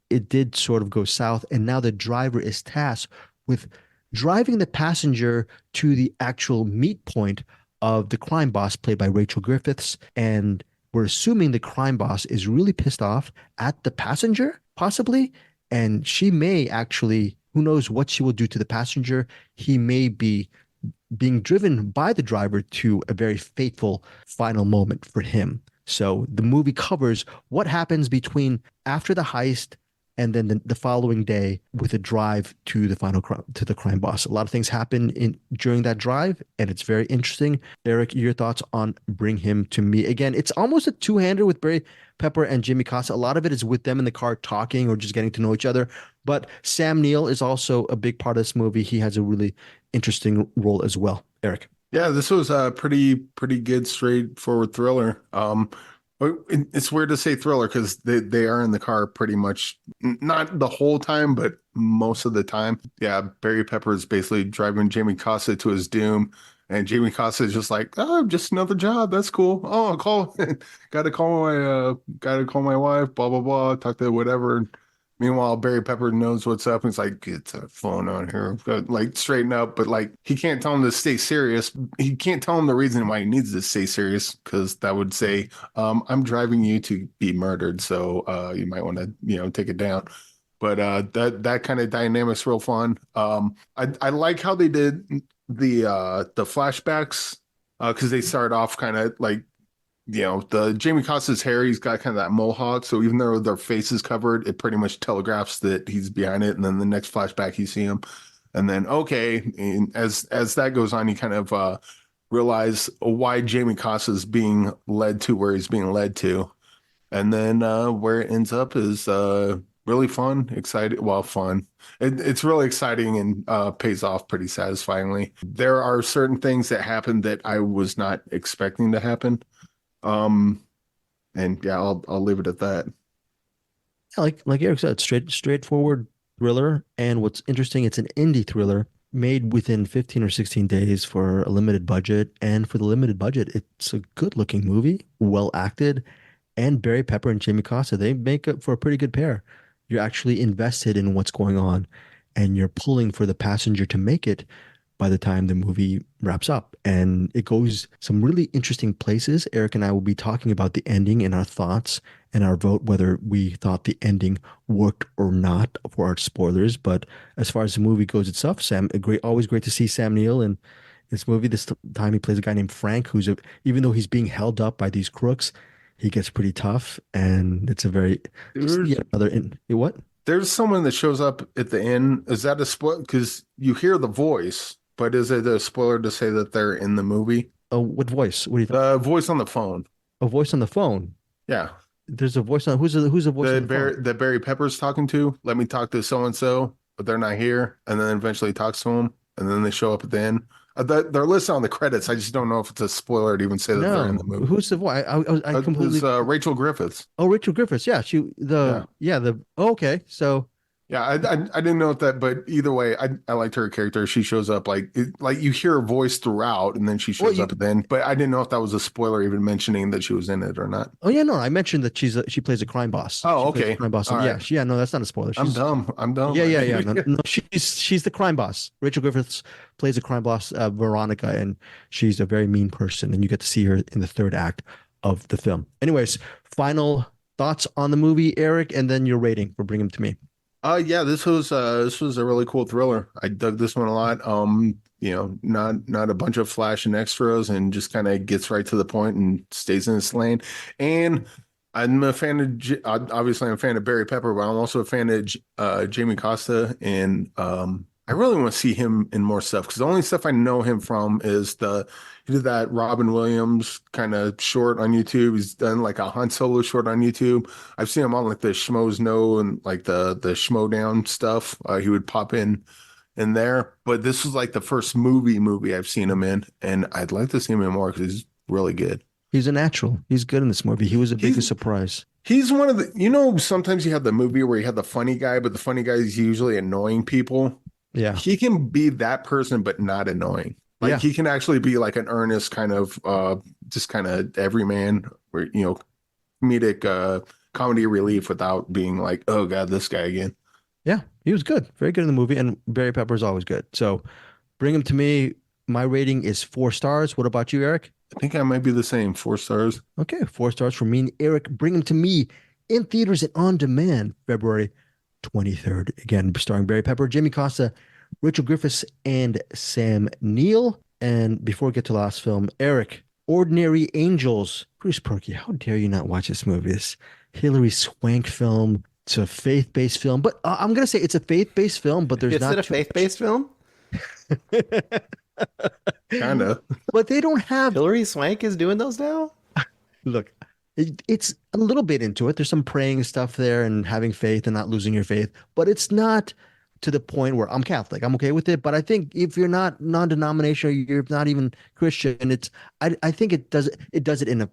it did sort of go south. And now the driver is tasked with driving the passenger to the actual meet point of the crime boss, played by Rachel Griffiths. And we're assuming the crime boss is really pissed off at the passenger, possibly. And she may actually, who knows what she will do to the passenger. He may be being driven by the driver to a very fateful final moment for him. So the movie covers what happens between after the heist and then the following day with a drive to the to the crime boss. A lot of things happen during that drive, and it's very interesting. Eric, your thoughts on Bring Him to Me? Again, it's almost a two-hander with Barry Pepper and Jimmy Costa. A lot of it is with them in the car talking or just getting to know each other. But Sam Neill is also a big part of this movie. He has a really interesting role as well. Eric. Yeah, this was a pretty good, straightforward thriller. It's weird to say thriller because they are in the car pretty much, not the whole time, but most of the time. Yeah, Barry Pepper is basically driving Jamie Costa to his doom, and Jamie Costa is just like, oh, just another job. That's cool. Oh, I'll call. Gotta call my wife. Blah blah blah. Talk to whatever. Meanwhile, Barry Pepper knows what's up. He's like, get a phone on here. Like, straighten up. But, like, he can't tell him to stay serious. He can't tell him the reason why he needs to stay serious, because that would say, I'm driving you to be murdered. So you might want to, take it down. But that kind of dynamic's real fun. I like how they did the flashbacks, because they start off kind of like, the Jamie Costa's hair, he's got kind of that mohawk. So even though their face is covered, it pretty much telegraphs that he's behind it. And then the next flashback, you see him. And then, and as that goes on, you kind of realize why Jamie Costa is being led to where he's being led to. And then where it ends up is really fun, exciting. Well, fun. It's really exciting and pays off pretty satisfyingly. There are certain things that happen that I was not expecting to happen. And yeah, I'll leave it at that. Yeah, like Eric said, straightforward thriller. And what's interesting, it's an indie thriller made within 15 or 16 days for a limited budget. And for the limited budget, it's a good looking movie, well acted, and Barry Pepper and Jamie Costa, they make up for a pretty good pair. You're actually invested in what's going on, and you're pulling for the passenger to make it by the time the movie wraps up. And it goes some really interesting places. Eric and I will be talking about the ending and our thoughts and our vote, whether we thought the ending worked or not, for our spoilers. But as far as the movie goes itself, always great to see Sam Neill in this movie. This time he plays a guy named Frank, even though he's being held up by these crooks, he gets pretty tough. And it's a very, what? There's someone that shows up at the end. Is that a spoiler? Because you hear the voice. But is it a spoiler to say that they're in the movie? Oh, what voice? What do you think? The voice on the phone. A voice on the phone? Yeah. There's a voice on who's the voice on the phone? That Barry Pepper's talking to. Let me talk to so and so, but they're not here. And then eventually talks to him, and then they show up at the end. They're listed on the credits. I just don't know if it's a spoiler to even say that they're in the movie. Who's the voice? I completely. It was Rachel Griffiths. Oh, Rachel Griffiths. Yeah, okay. So. Yeah, I didn't know that, but either way, I liked her character. She shows up like you hear her voice throughout, and then she shows up at the end. But I didn't know if that was a spoiler, even mentioning that she was in it or not. Oh yeah, no, I mentioned that she plays a crime boss. Oh, okay, crime boss. Right. Yeah, no, that's not a spoiler. I'm dumb. Yeah. No, she's the crime boss. Rachel Griffiths plays a crime boss, Veronica, and she's a very mean person, and you get to see her in the third act of the film. Anyways, final thoughts on the movie, Eric, and then your rating for Bring Him to Me. Yeah, this was a really cool thriller. I dug this one a lot. Not a bunch of flash and extras, and just kind of gets right to the point and stays in its lane. And I'm a fan obviously I'm a fan of Barry Pepper, but I'm also a fan of Jamie Costa, and I really want to see him in more stuff, because the only stuff I know him from is he did that Robin Williams kind of short on YouTube. He's done like a Han Solo short on YouTube. I've seen him on like the Schmoes Know and like the Schmo Down stuff. He would pop in there, but this was like the first movie I've seen him in, and I'd like to see him in more, because really good. He's a natural. He's good in this movie. He was the biggest surprise. He's one of the, sometimes you have the movie where you have the funny guy, but the funny guy is usually annoying people. Yeah. He can be that person, but not annoying. Like he can actually be like an earnest kind of, just kind of everyman or, comedic, comedy relief without being like, oh God, this guy again. Yeah, he was good. Very good in the movie, and Barry Pepper is always good. So bring him to me. My rating is 4 stars. What about you, Eric? I think I might be the same. 4 stars. Okay, 4 stars for me and Eric. Bring him to me in theaters and on demand February 23rd. Again, starring Barry Pepper, Jimmy Costa, Rachel Griffiths, and Sam Neill. And before we get to the last film, Eric, Ordinary Angels. Bruce Perky, how dare you not watch this movie? This Hilary Swank film. It's a faith-based film, but I'm going to say it's a faith-based film, but there's not. Is it a faith-based film? Kind of. But they don't have. Hilary Swank is doing those now? Look, it's a little bit into it. There's some praying stuff there and having faith and not losing your faith, but it's not to the point where I'm Catholic. I'm okay with it. But I think if you're not non-denominational, you're not even Christian, I think it does it in a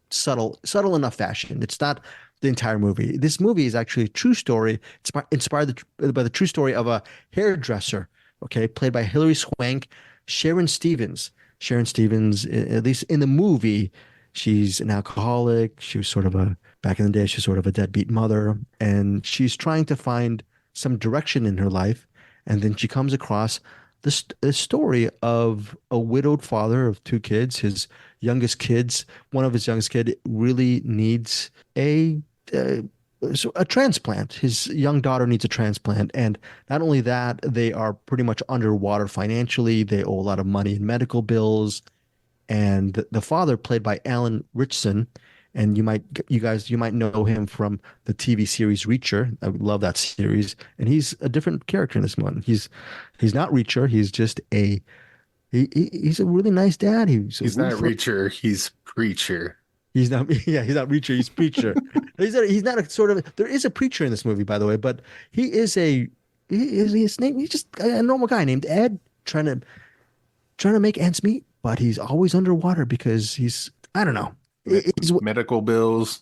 subtle enough fashion. It's not the entire movie. This movie is actually a true story. It's inspired by the true story of a hairdresser, okay, played by Hilary Swank, Sharon Stevens. Sharon Stevens, at least in the movie, she's an alcoholic. She was back in the day, she's sort of a deadbeat mother, and she's trying to find some direction in her life. And then she comes across this story of a widowed father of 2 kids. One of his youngest kid really needs a transplant. His young daughter needs a transplant. And not only that, they are pretty much underwater financially. They owe a lot of money in medical bills. And the father, played by Alan Ritchson, and you might know him from the TV series Reacher. I love that series. And he's a different character in this one. He's not Reacher. He's just he's a really nice dad. He's not Reacher. He's Preacher. He's not Reacher. He's Preacher. He's not a sort of. There is a preacher in this movie, by the way, but he's just a normal guy named Ed trying to make ends meet, but he's always underwater because I don't know. Medical bills.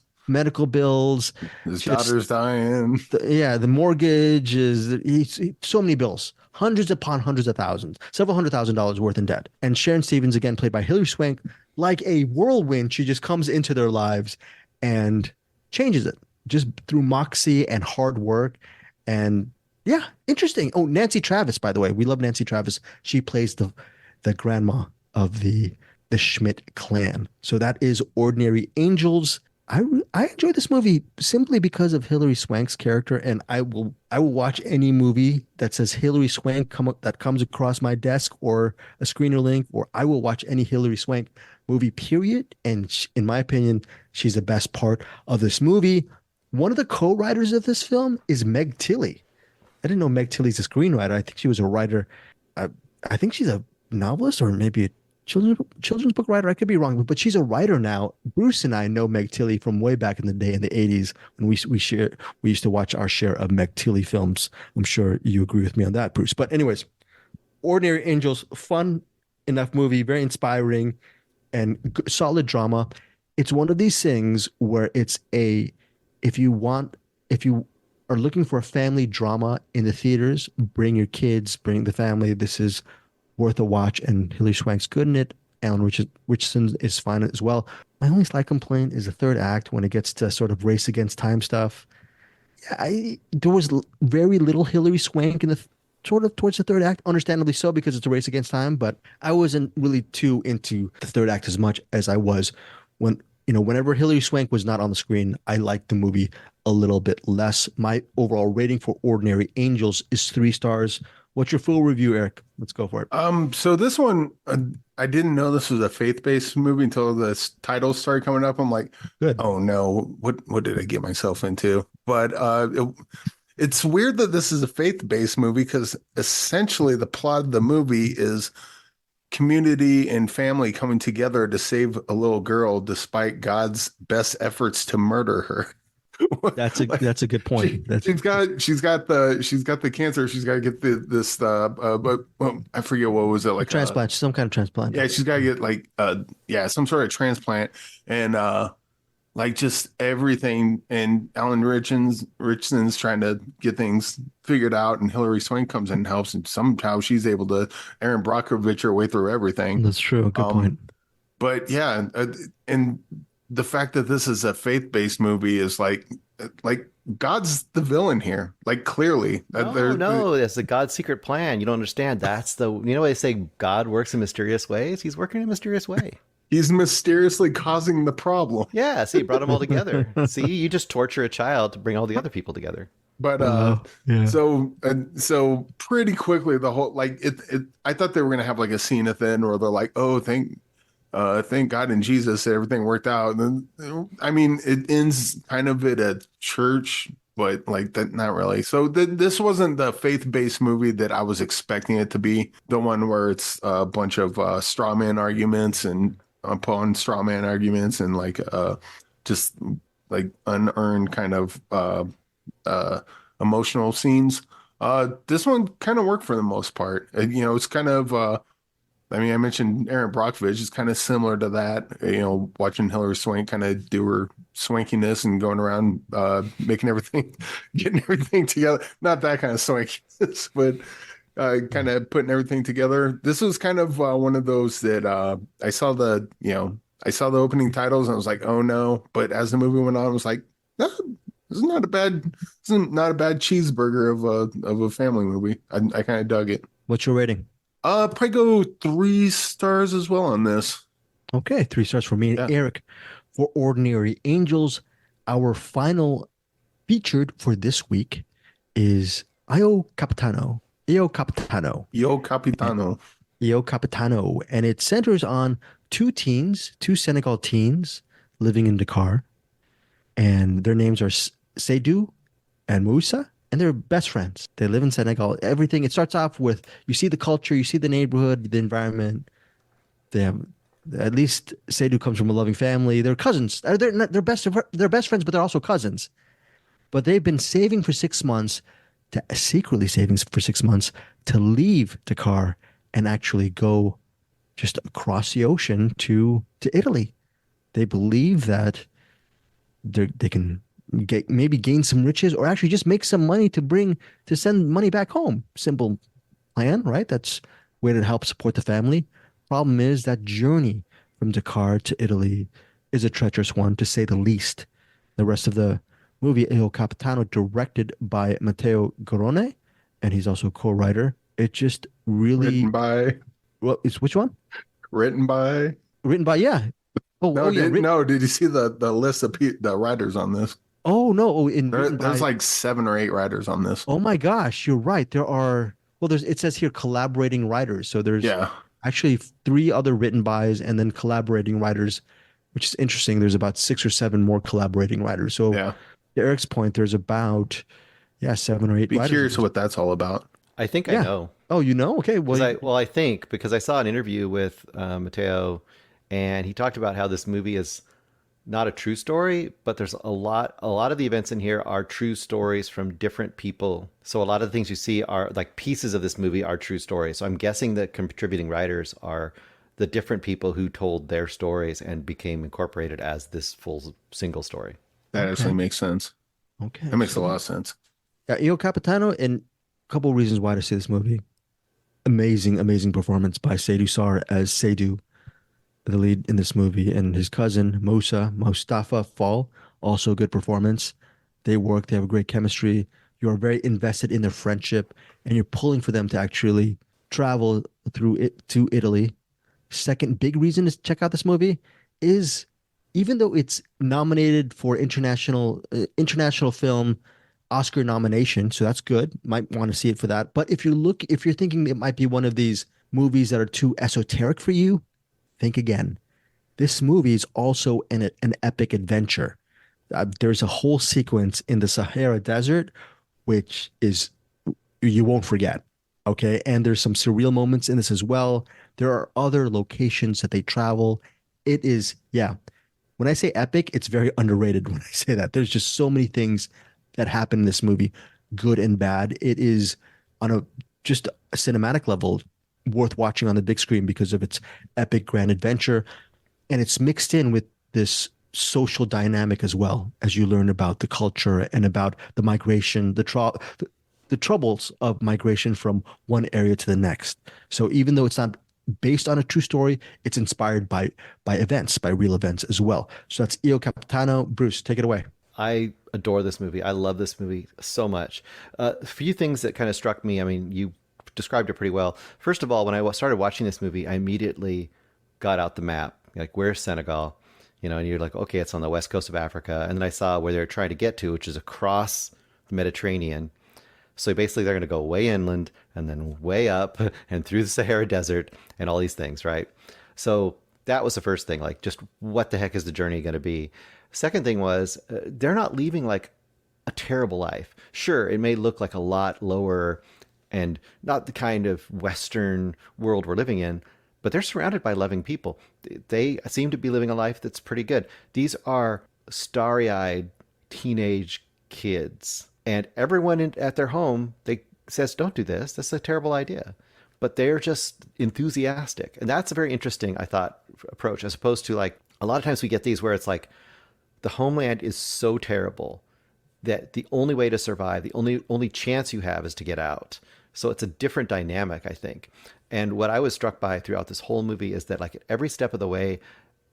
His daughter's dying. The mortgage is so many bills, hundreds upon hundreds of thousands, several $100,000 worth in debt. And Sharon Stevens, again played by Hilary Swank, like a whirlwind, she just comes into their lives and changes it just through moxie and hard work. And yeah, interesting. Oh, Nancy Travis, by the way, we love Nancy Travis. She plays the grandma of the Schmidt clan. So that is Ordinary Angels. I enjoy this movie simply because of Hilary Swank's character, and I will watch any movie that says Hilary Swank that comes across my desk or a screener link, or I will watch any Hilary Swank movie, period. And in my opinion, she's the best part of this movie. One of the co-writers of this film is Meg Tilly. I didn't know Meg Tilly's a screenwriter. I think she was a writer. I think she's a novelist or maybe a children's book writer. I could be wrong, but she's a writer now. Bruce and I know Meg Tilly from way back in the day in the 80s when we used to watch our share of Meg Tilly films. I'm sure you agree with me on that, Bruce. But anyways, Ordinary Angels, fun enough movie, very inspiring and solid drama. It's one of these things where if you are looking for a family drama in the theaters, bring your kids, bring the family. This is worth a watch, and Hilary Swank's good in it. Alan Richardson is fine as well. My only slight complaint is the third act when it gets to sort of race against time stuff. There was very little Hilary Swank in the sort of towards the third act, understandably so because it's a race against time. But I wasn't really too into the third act as much as I was whenever Hilary Swank was not on the screen. I liked the movie a little bit less. My overall rating for Ordinary Angels is 3 stars. What's your full review, Eric? Let's go for it. So this one, I didn't know this was a faith-based movie until the titles started coming up. I'm like, good. Oh no, what did I get myself into? But it's weird that this is a faith-based movie because essentially the plot of the movie is community and family coming together to save a little girl despite God's best efforts to murder her. That's a good point. She's got the cancer. She's got to get this but I forget what was it A like transplant, some kind of transplant. yeah, she's got to get like some sort of transplant and like just everything. And Alan Richardson's trying to get things figured out, and Hilary Swank comes in and helps, and somehow she's able to Aaron Brockovich her way through everything. That's true. Good point. But yeah, and the fact that this is a faith-based movie is like God's the villain here, like clearly. No, that's the God's secret plan. You don't understand. That's you know what they say, God works in mysterious ways? He's working in a mysterious way. He's mysteriously causing the problem. Yeah, see, brought them all together. See, you just torture a child to bring all the other people together. But so pretty quickly the whole I thought they were gonna have like a scene at the end where they're like, oh, thank God and Jesus that everything worked out. And then, I mean, it ends kind of at a church, but like that, not really. So this wasn't the faith-based movie that I was expecting it to be. The one where it's a bunch of straw man arguments and upon straw man arguments and just like unearned kind of emotional scenes. This one kind of worked for the most part. It's kind of I mean, I mentioned Aaron Brockovich is kind of similar to that, watching Hilary Swank kind of do her swankiness and going around getting everything together. Not that kind of swankiness, but kind of putting everything together. This was kind of one of those that I saw the opening titles and I was like, oh no. But as the movie went on, I was like, no, this is not a bad cheeseburger of a family movie. I kind of dug it. What's your rating? Probably go 3 stars as well on this. Okay, 3 stars for me and Eric. For Ordinary Angels, our final featured for this week is Io Capitano. Io Capitano. And it centers on two Senegal teens living in Dakar. And their names are Seydou and Moussa. And they're best friends. They live in Senegal. Everything, it starts off with, you see the culture, you see the neighborhood, the environment. They have, at least Seydou comes from a loving family. They're cousins. They're best friends, but they're also cousins. But they've been secretly saving for 6 months to leave Dakar and actually go just across the ocean to Italy. They believe that they can maybe gain some riches or actually just make some money to send money back home. Simple plan, right? That's way to help support the family. Problem is that journey from Dakar to Italy is a treacherous one, to say the least. The rest of the movie, Il Capitano, directed by Matteo Garrone, and he's also co-writer. It just really... Written by... Well, it's which one? Written by, yeah. Did you see the list of the writers on this? Oh, no. There's like 7 or 8 writers on this. Oh, my gosh. You're right. There are... Well, it says here collaborating writers. So there's actually 3 other written bys and then collaborating writers, which is interesting. There's about 6 or 7 more collaborating writers. So to Eric's point, there's about 7 or 8 writers. Be curious what that's all about. I think I know. Oh, you know? Okay. Well, I think because I saw an interview with Matteo, and he talked about how this movie is not a true story, but there's a lot of the events in here are true stories from different people. So a lot of the things you see are like pieces of this movie are true stories. So I'm guessing the contributing writers are the different people who told their stories and became incorporated as this full single story. That actually makes sense. Okay. That makes a lot of sense. Yeah, Il Capitano, and a couple of reasons why to see this movie. Amazing performance by Seydou Sarr as Seydou, the lead in this movie, and his cousin Mustafa Fall, also a good performance. They have a great chemistry. You are very invested in their friendship, and you're pulling for them to actually travel to Italy. Second big reason to check out this movie is, even though it's nominated for international film Oscar nomination, so that's good. Might want to see it for that. But if you're thinking it might be one of these movies that are too esoteric for you, think again. This movie is also an epic adventure. There's a whole sequence in the Sahara Desert, which is you won't forget. Okay, and there's some surreal moments in this as well. There are other locations that they travel. It is, When I say epic, it's very underrated when I say that. There's just so many things that happen in this movie, good and bad. It is on a just a cinematic level worth watching on the big screen because of its epic grand adventure. And it's mixed in with this social dynamic as well, as you learn about the culture and about the migration, the troubles of migration from one area to the next. So even though it's not based on a true story, it's inspired by events, by real events as well. So that's Io Capitano. Bruce, take it away. I adore this movie. I love this movie so much. A few things that kind of struck me. I mean, you described it pretty well. First of all, when I started watching this movie, I immediately got out the map. Like, where's Senegal? You know, and you're like, okay, it's on the west coast of Africa. And then I saw where they're trying to get to, which is across the Mediterranean. So basically they're going to go way inland and then way up and through the Sahara Desert and all these things, right? So that was the first thing, like, just what the heck is the journey going to be? Second thing was they're not leaving like a terrible life. Sure, it may look like a lot lower and not the kind of Western world we're living in, but they're surrounded by loving people. They seem to be living a life that's pretty good. These are starry-eyed teenage kids, and everyone at their home, they says, don't do this. That's a terrible idea. But they're just enthusiastic. And that's a very interesting, I thought, approach, as opposed to, like, a lot of times we get these where it's like the homeland is so terrible that the only way to survive, the only chance you have is to get out. So it's a different dynamic, I think. And what I was struck by throughout this whole movie is that, like, at every step of the way,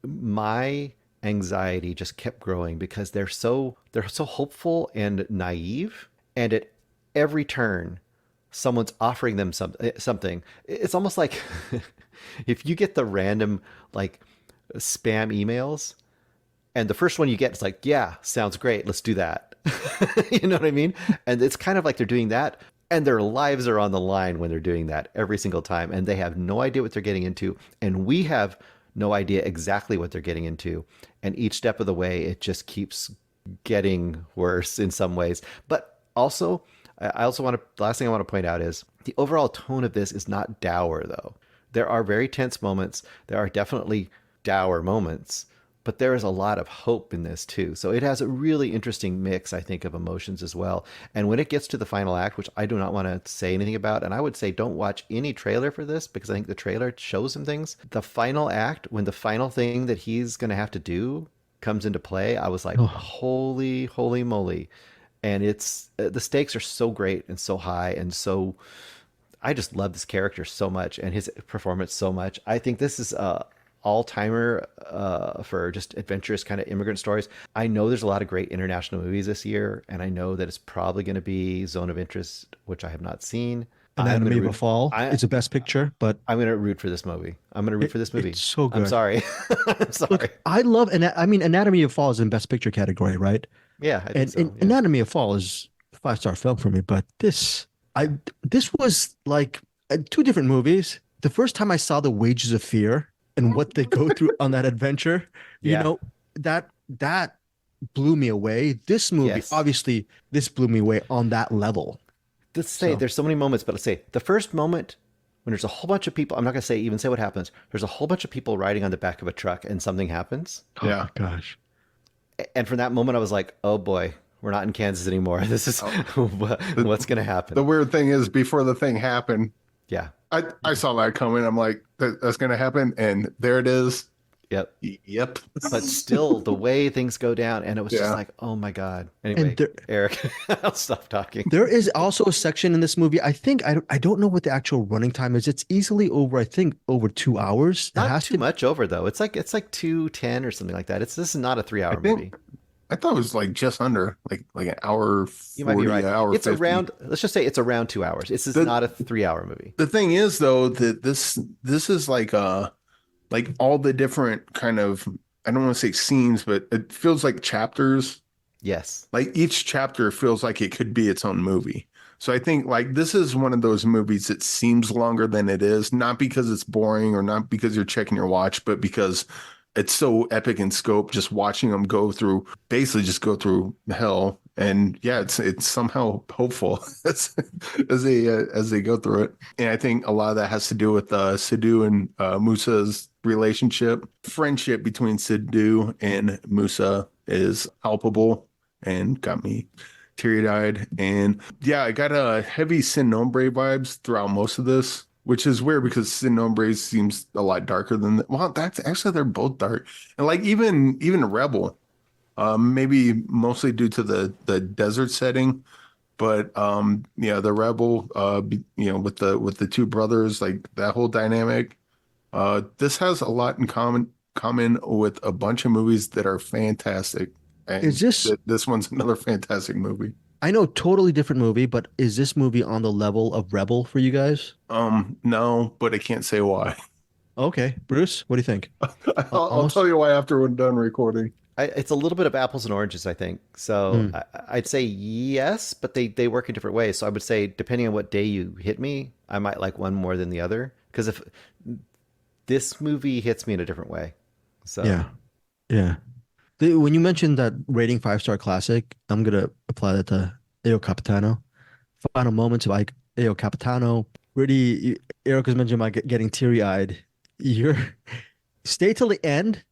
my anxiety just kept growing because they're so hopeful and naive. And at every turn, someone's offering them something. It's almost like if you get the random, like, spam emails, and the first one you get is like, yeah, sounds great, let's do that. You know what I mean? And it's kind of like they're doing that, and their lives are on the line when they're doing that every single time, and they have no idea what they're getting into, and we have no idea exactly what they're getting into. And each step of the way, it just keeps getting worse in some ways. But also, the last thing I want to point out is the overall tone of this is not dour, though. There are very tense moments. There are definitely dour moments, but there is a lot of hope in this too. So it has a really interesting mix, I think, of emotions as well. And when it gets to the final act, which I do not want to say anything about, and I would say don't watch any trailer for this because I think the trailer shows some things. The final act, when the final thing that he's going to have to do comes into play, I was like, holy moly. And it's the stakes are so great and so high, and so I just love this character so much and his performance so much. I think this is all-timer for just adventurous kind of immigrant stories. I know there's a lot of great international movies this year, and I know that it's probably going to be Zone of Interest, which I have not seen. Anatomy of a Fall. It's a best picture, but I'm going to root for this movie. It's so good. I'm sorry. I'm sorry. Look, I love, Anatomy of a Fall is in best picture category, right? Yeah, I think so. Yeah. Anatomy of a Fall is a 5-star film for me, but this was like two different movies. The first time I saw The Wages of Fear and what they go through on that adventure, you know, that blew me away. This movie, obviously, this blew me away on that level. Let's say there's so many moments, but let's say the first moment when there's a whole bunch of people, I'm not going to say what happens. There's a whole bunch of people riding on the back of a truck and something happens. Oh my gosh. And from that moment, I was like, oh boy, we're not in Kansas anymore. This is what's going to happen. The weird thing is, before the thing happened, yeah, I saw that coming. I'm like, that's going to happen. And there it is. Yep. But still, the way things go down, and it was just like, oh my God. Anyway, Eric, I'll stop talking. There is also a section in this movie. I think I don't know what the actual running time is. It's easily over 2 hours. Not too much over though. It's like 2:10 or something like that. This is not a 3-hour movie. I thought it was like just under like an hour 40. You might be right. Hour it's 50. Around. Let's just say it's around 2 hours. This is not a 3-hour movie. The thing is though that this is like all the different kind of, I don't want to say scenes, but it feels like chapters. Yes. Like each chapter feels like it could be its own movie. So I think like this is one of those movies that seems longer than it is, not because it's boring or not because you're checking your watch, but because it's so epic in scope, just watching them go through hell And yeah, it's somehow hopeful as they go through it. And I think a lot of that has to do with Sidhu and Musa's relationship. Friendship between Sidhu and Musa is palpable and got me teary-eyed. And yeah, I got a heavy Sin Nombre vibes throughout most of this, which is weird because Sin Nombre seems a lot darker than well, that's actually they're both dark. And like even Rebel. Maybe mostly due to the desert setting, but yeah, the Rebel, with the two brothers, like that whole dynamic. This has a lot in common with a bunch of movies that are fantastic. And Is this one's another fantastic movie. I know, totally different movie, but is this movie on the level of Rebel for you guys? No, but I can't say why. Okay, Bruce, what do you think? I'll tell you why after we're done recording. It's a little bit of apples and oranges, I think. So I'd say yes, but they work in different ways. So I would say, depending on what day you hit me, I might like one more than the other. Because if this movie hits me in a different way. So yeah. When you mentioned that rating 5-star classic, I'm gonna apply that to Eo Capitano. Final moments of like Eo Capitano. Really, Eric was mentioning about getting teary-eyed. You're stay till the end.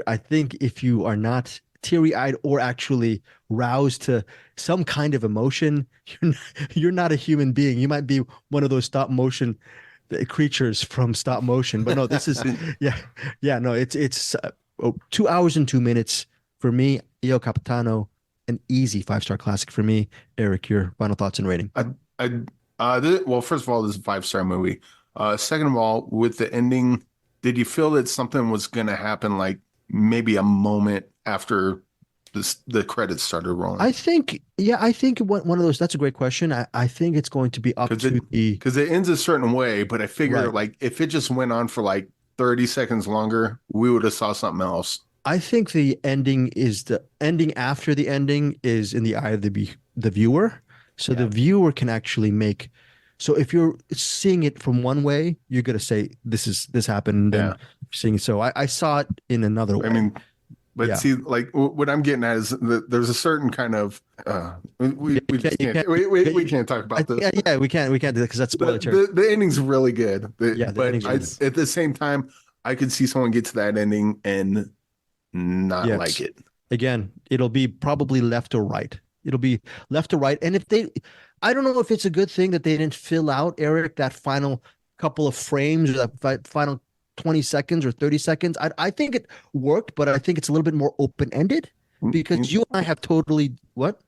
I think if you are not teary-eyed or actually roused to some kind of emotion, you're not a human being. You might be one of those stop motion creatures from stop motion, but no, this is no, it's 2 hours and 2 minutes for me. Io Capitano, an easy 5-star classic for me. Eric, your final thoughts and rating? Well, first of all, this is a 5-star movie. Second of all, with the ending, did you feel that something was going to happen like maybe a moment after the credits started rolling? I think one of those, that's a great question. I think it's going to be up to because it ends a certain way, but I figure like if it just went on for like 30 seconds longer, we would have saw something else. I think the ending after the ending is in the eye of the viewer. So the viewer can actually make. So if you're seeing it from one way, you're gonna say this happened. And seeing it. So I saw it in another way. I mean, but see, like what I'm getting at is that there's a certain kind of we can't talk about this. Yeah, we can't do that because that's spoiler territory. The ending's really good. But at the same time, I could see someone get to that ending and not like it. Again, it'll be probably left or right. It'll be left or right. And I don't know if it's a good thing that they didn't fill out, Eric, that final couple of frames or that final 20 seconds or 30 seconds. I think it worked, but I think it's a little bit more open-ended because you and I have totally what?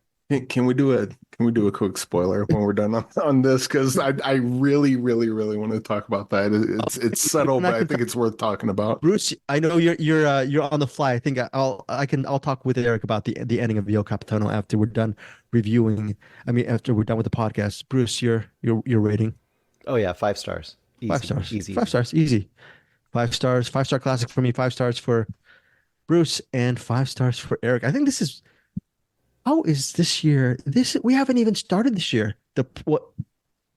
Can we do a quick spoiler when we're done on this? Because I really, really, really want to talk about that. It's subtle, but I think it's worth talking about. Bruce, I know you're on the fly. I think I'll talk with Eric about the ending of Io Capitano after we're done reviewing. I mean, after we're done with the podcast. Bruce, your rating? Oh yeah, 5 stars. Easy. 5 stars. Easy. 5 stars. Easy. 5 stars. 5-star classic for me. 5 stars for Bruce and 5 stars for Eric. I think this is. How is this year? We haven't even started this year.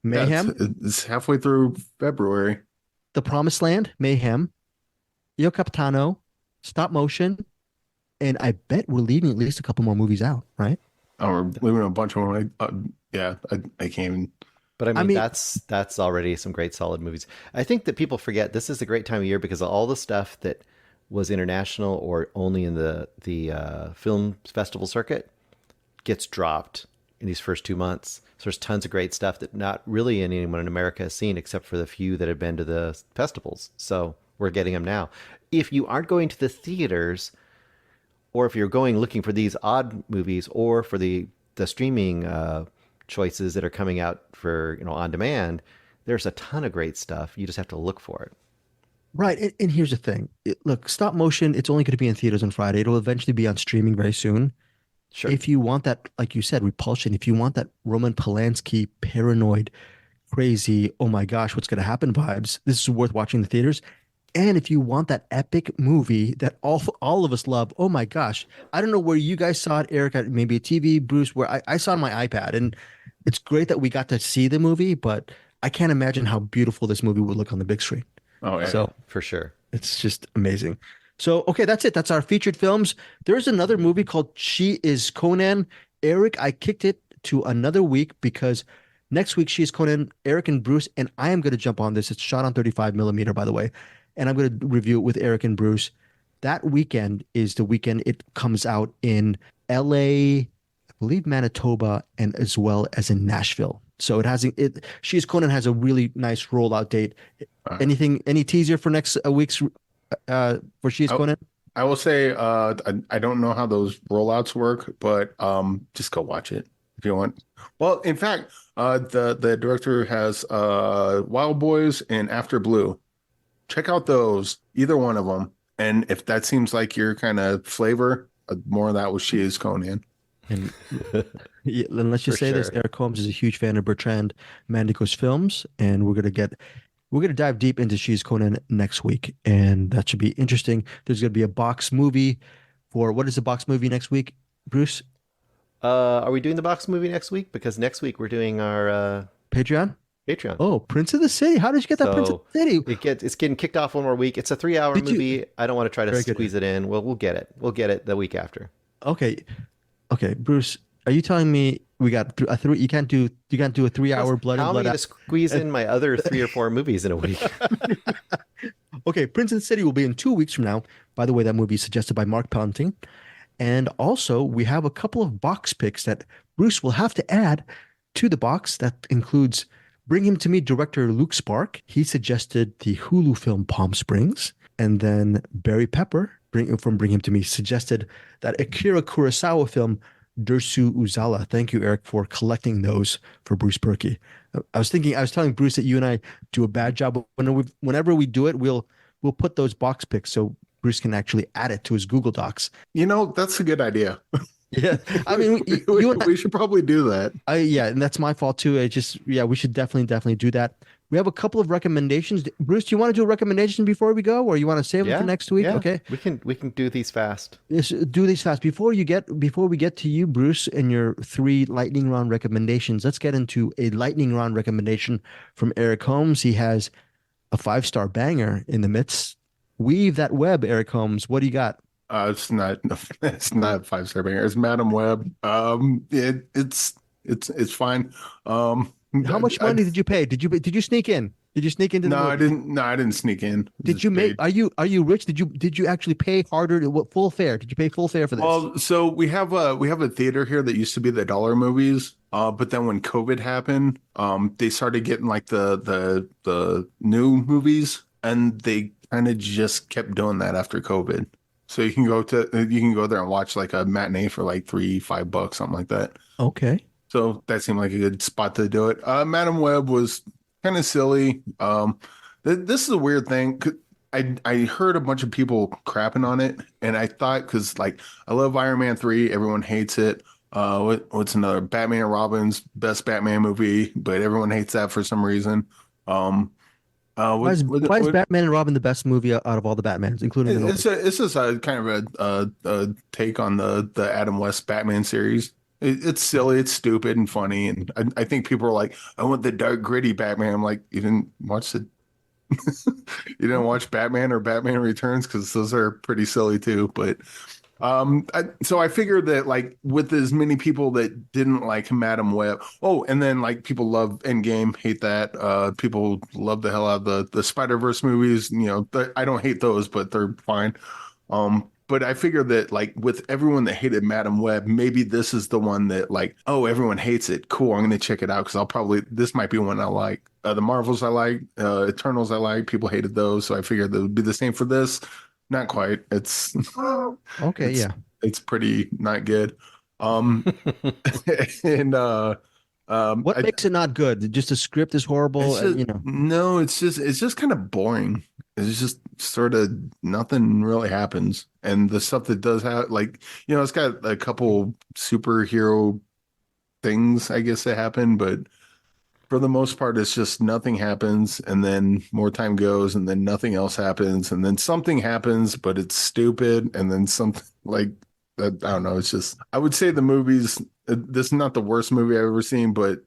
Mayhem? Yeah, it's halfway through February. The Promised Land, Mayhem, Io Capitano, Stop Motion, and I bet we're leaving at least a couple more movies out, right? Oh, we're leaving a bunch of them. I can't even. But I mean that's already some great solid movies. I think that people forget this is a great time of year because of all the stuff that was international or only in the film festival circuit gets dropped in these first 2 months. So there's tons of great stuff that not really anyone in America has seen except for the few that have been to the festivals. So we're getting them now. If you aren't going to the theaters, or if you're going looking for these odd movies or for the streaming choices that are coming out for on demand, there's a ton of great stuff. You just have to look for it. Right. And here's the thing. Look, Stop Motion, it's only going to be in theaters on Friday. It'll eventually be on streaming very soon. Sure. If you want that, like you said, repulsion, if you want that Roman Polanski paranoid, crazy, oh my gosh, what's going to happen vibes, this is worth watching in the theaters. And if you want that epic movie that all of us love, oh my gosh, I don't know where you guys saw it, Eric, maybe a TV, Bruce, where I saw it on my iPad. And it's great that we got to see the movie, but I can't imagine how beautiful this movie would look on the big screen. Oh, yeah. So for sure. It's just amazing. So, okay, that's it. That's our featured films. There's another movie called She is Conan. Eric, I kicked it to another week because next week she's Conan, Eric and Bruce, and I am going to jump on this. It's shot on 35 millimeter, by the way, and I'm going to review it with Eric and Bruce. That weekend is the weekend it comes out in LA, I believe Manitoba, and as well as in Nashville. So it has it. She's Conan has a really nice rollout date. Any teaser for next week's for She's Conan? I will say I don't know how those rollouts work, but just go watch it if you want. Well, in fact, the director has Wild Boys and After Blue. Check out those, either one of them. And if that seems like your kind of flavor, more of that was She Is Conan. And let's just say this: Eric Holmes is a huge fan of Bertrand Mandico's films, and we're gonna dive deep into She's Conan next week, and that should be interesting. There's gonna be a box movie for what is the box movie next week, Bruce? Are we doing the box movie next week? Because next week we're doing our Patreon. Oh, Prince of the City. How did you get that Prince of the City? It's getting kicked off one more week. It's a 3-hour movie. I don't want to try to squeeze it in. We'll get it. We'll get it the week after. Okay, Bruce, are you telling me we got a three? You can't do a 3-hour blood and blood. How am I going to squeeze in my other 3 or 4 movies in a week? Okay, Prince of the City will be in 2 weeks from now. By the way, that movie is suggested by Mark Ponting. And also, we have a couple of box picks that Bruce will have to add to the box. That includes Bring Him to Me director Luke Spark. He suggested the Hulu film Palm Springs. And then Barry Pepper Bring Him to Me suggested that Akira Kurosawa film Dersu Uzala. Thank you, Eric, for collecting those for Bruce Berkey. I was telling Bruce that you and I do a bad job. Whenever we do it, we'll put those box picks so Bruce can actually add it to his Google Docs. That's a good idea. Yeah, I mean, we should probably do that. Yeah, and that's my fault too. We should definitely do that. We have a couple of recommendations. Bruce, do you want to do a recommendation before we go, or you want to save it for next week? Yeah. Okay, we can do these fast. Yes, do these fast. Before we get to you, Bruce, and your 3 lightning round recommendations, let's get into a lightning round recommendation from Eric Holmes. He has a 5-star banger in the midst. Weave that web, Eric Holmes. What do you got? It's not 5-star banger. It's Madam Web. It's fine. How much money did you pay? Did you sneak in? Did you sneak into the movie? I didn't sneak in. Did you make? Are you rich? Did you actually pay harder? Full fare? Did you pay full fare for this? Well, so we have a theater here that used to be the dollar movies. But then when COVID happened, they started getting like the new movies, and they kind of just kept doing that after COVID. So you can go there and watch like a matinee for like $3-5, something like that. Okay. So that seemed like a good spot to do it. Madam Web was kind of silly. This is a weird thing. I heard a bunch of people crapping on it, and I thought, because like I love Iron Man 3, everyone hates it. What's another? Batman and Robin's best Batman movie, but everyone hates that for some reason. Why is Batman and Robin the best movie out of all the Batmans, including the it's just a kind of a take on the Adam West Batman series. It's silly, it's stupid and funny, and I think people are like, I want the dark, gritty Batman. I'm like, you didn't watch Batman or Batman Returns, because those are pretty silly too. But so I figured that like with as many people that didn't like Madam Web, and then like people love Endgame, hate that. People love the hell out of the Spider-Verse movies. I don't hate those, but they're fine. But I figured that like with everyone that hated Madam Web, maybe this is the one that like, everyone hates it. Cool, I'm gonna check it out because this might be one I like. The Marvels I like, Eternals I like. People hated those, so I figured that would be the same for this. Not quite. It's okay. It's pretty not good. And what makes it not good? Just the script is horrible. No, it's just kind of boring. It's just sort of nothing really happens, and the stuff that does have, like, it's got a couple superhero things, I guess, that happen, but for the most part, it's just nothing happens, and then more time goes, and then nothing else happens, and then something happens, but it's stupid, and then something like that. I don't know. It's just, I would say the movies. This is not the worst movie I've ever seen, but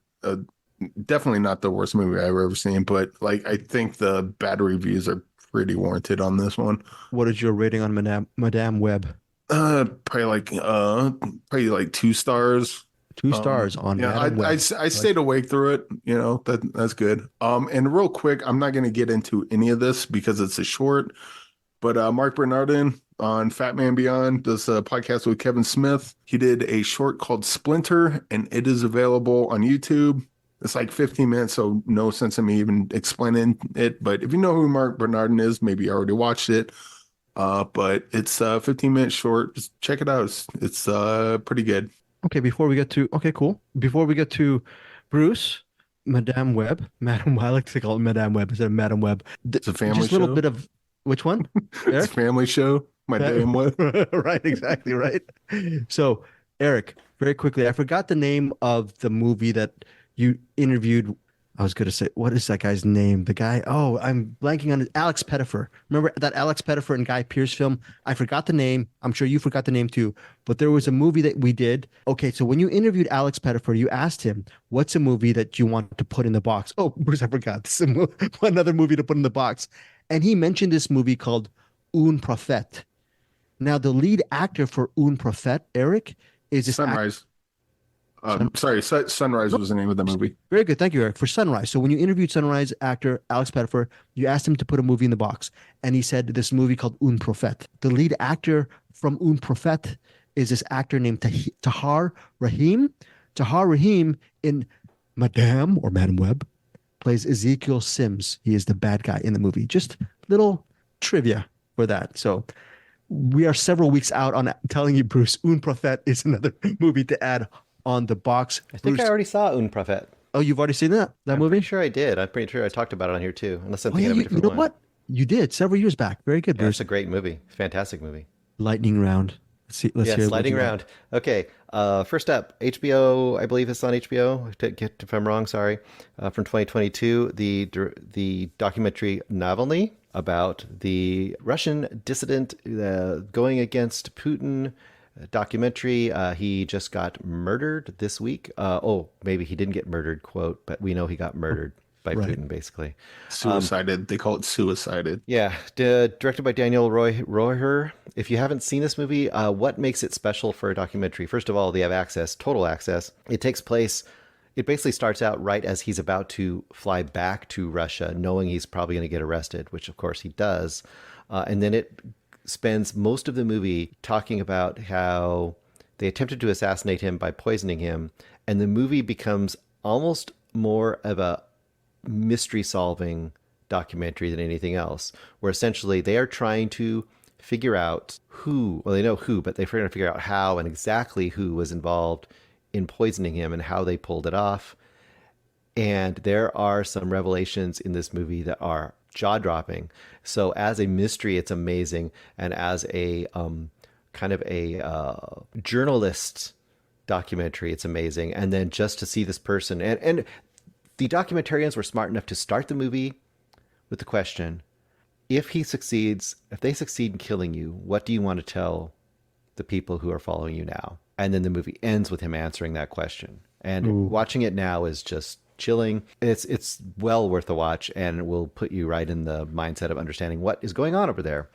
definitely not the worst movie I've ever seen. But like, I think the bad reviews are pretty warranted on this one. What is your rating on Madame Web? Probably like 2 stars. 2 stars on Yeah, Madam Web. I stayed awake through it. You know, that's good. And real quick, I'm not going to get into any of this because it's a short, but Mark Bernardin on Fat Man Beyond does a podcast with Kevin Smith. He did a short called Splinter, and it is available on YouTube. It's like 15 minutes, so no sense in me even explaining it. But if you know who Mark Bernardin is, maybe you already watched it. But it's 15 minutes short. Just check it out. It's pretty good. Okay, cool. Before we get to Bruce, Madame Web, I like to call it Madame Web instead of Madame Web. It's a family Just a little show. bit of which one? It's Eric? a family show. My damn Web. Right, exactly right. So, Eric, very quickly, I forgot the name of the movie that you interviewed. I was going to say, what is that guy's name? The guy, I'm blanking on it. Alex Pettyfer. Remember that Alex Pettyfer and Guy Pearce film? I forgot the name. I'm sure you forgot the name too. But there was a movie that we did. Okay, so when you interviewed Alex Pettyfer, you asked him, what's a movie that you want to put in the box? Oh, Bruce, I forgot. This is another movie to put in the box. And he mentioned this movie called Un Prophète. Now, the lead actor for Un Prophète, Eric, is this Sunrise. Sunrise was the name of the movie. Very good. Thank you, Eric, for Sunrise. So when you interviewed Sunrise actor Alex Pettyfer, you asked him to put a movie in the box. And he said this movie called Un Prophète. The lead actor from Un Prophète is this actor named Tahar Rahim. Tahar Rahim in Madame Web plays Ezekiel Sims. He is the bad guy in the movie. Just little trivia for that. So we are several weeks out on telling you, Bruce, Un Prophète is another movie to add on the box. I think I already saw Un Prophet. Oh, you've already seen that movie? I'm pretty sure I did. I'm pretty sure I talked about it on here too. Unless I'm thinking of a different you know one. what? You did several years back. Very good, Yeah, Bruce. it's a great movie. Fantastic movie. Lightning round. Let's hear. Lightning round. Okay. First up, HBO. I believe it's on HBO. If I'm wrong, sorry. From 2022, the documentary Navalny about the Russian dissident going against Putin. Documentary. He just got murdered this week. Maybe he didn't get murdered, quote, but we know he got murdered by Putin, basically. Suicided. They call it suicided. Yeah. Directed by Daniel Royer. If you haven't seen this movie, what makes it special for a documentary? First of all, they have total access. It basically starts out right as he's about to fly back to Russia, knowing he's probably going to get arrested, which of course he does. And then it spends most of the movie talking about how they attempted to assassinate him by poisoning him. And the movie becomes almost more of a mystery solving documentary than anything else, where essentially they are trying to figure out they know who, but they're trying to figure out how and exactly who was involved in poisoning him and how they pulled it off. And there are some revelations in this movie that are jaw-dropping. So as a mystery, it's amazing. And as a kind of a journalist documentary, it's amazing. And then just to see this person, and the documentarians were smart enough to start the movie with the question, if they succeed in killing you, what do you want to tell the people who are following you now? And then the movie ends with him answering that question. And watching it now is just chilling. It's well worth a watch, and it will put you right in the mindset of understanding what is going on over there.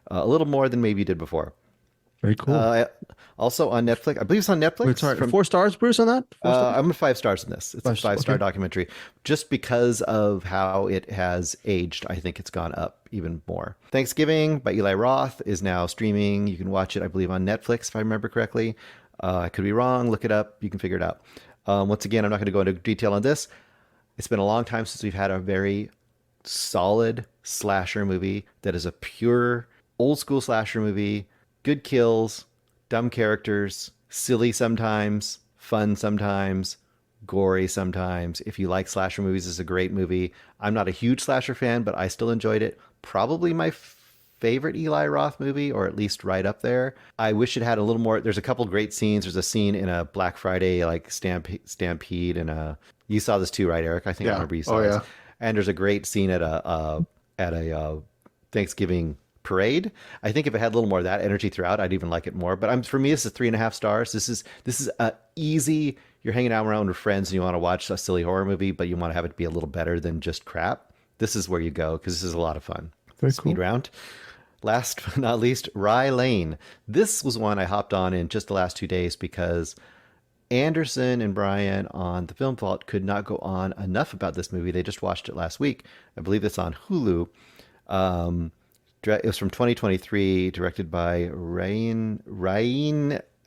A little more than maybe you did before. Very cool. Also on Netflix. I believe it's on Netflix. Wait, sorry, 4 stars, Bruce, on that? 4 stars? I'm 5 stars in this. It's a 5-star documentary. Just because of how it has aged, I think it's gone up even more. Thanksgiving by Eli Roth is now streaming. You can watch it, I believe, on Netflix, if I remember correctly. I could be wrong. Look it up. You can figure it out. Once again, I'm not going to go into detail on this. It's been a long time since we've had a very solid slasher movie that is a pure old school slasher movie. Good kills, dumb characters, silly sometimes, fun sometimes, gory sometimes. If you like slasher movies, it's a great movie. I'm not a huge slasher fan, but I still enjoyed it. Probably my favorite Eli Roth movie, or at least right up there. I wish it had a little more. There's a couple great scenes. There's a scene in a Black Friday like stampede, and you saw this too, right, Eric? I think I remember you saw this. And there's a great scene at a Thanksgiving parade. I think if it had a little more of that energy throughout, I'd even like it more. But for me, this is 3.5 stars. This is a easy. You're hanging out around with friends and you want to watch a silly horror movie, but you want to have it be a little better than just crap. This is where you go because this is a lot of fun. Very Speed cool. round. Last but not least, Rye Lane. This was one I hopped on in just the last 2 days because Anderson and Brian on the Film Vault could not go on enough about this movie. They just watched it last week. I believe it's on Hulu. It was from 2023, directed by Rain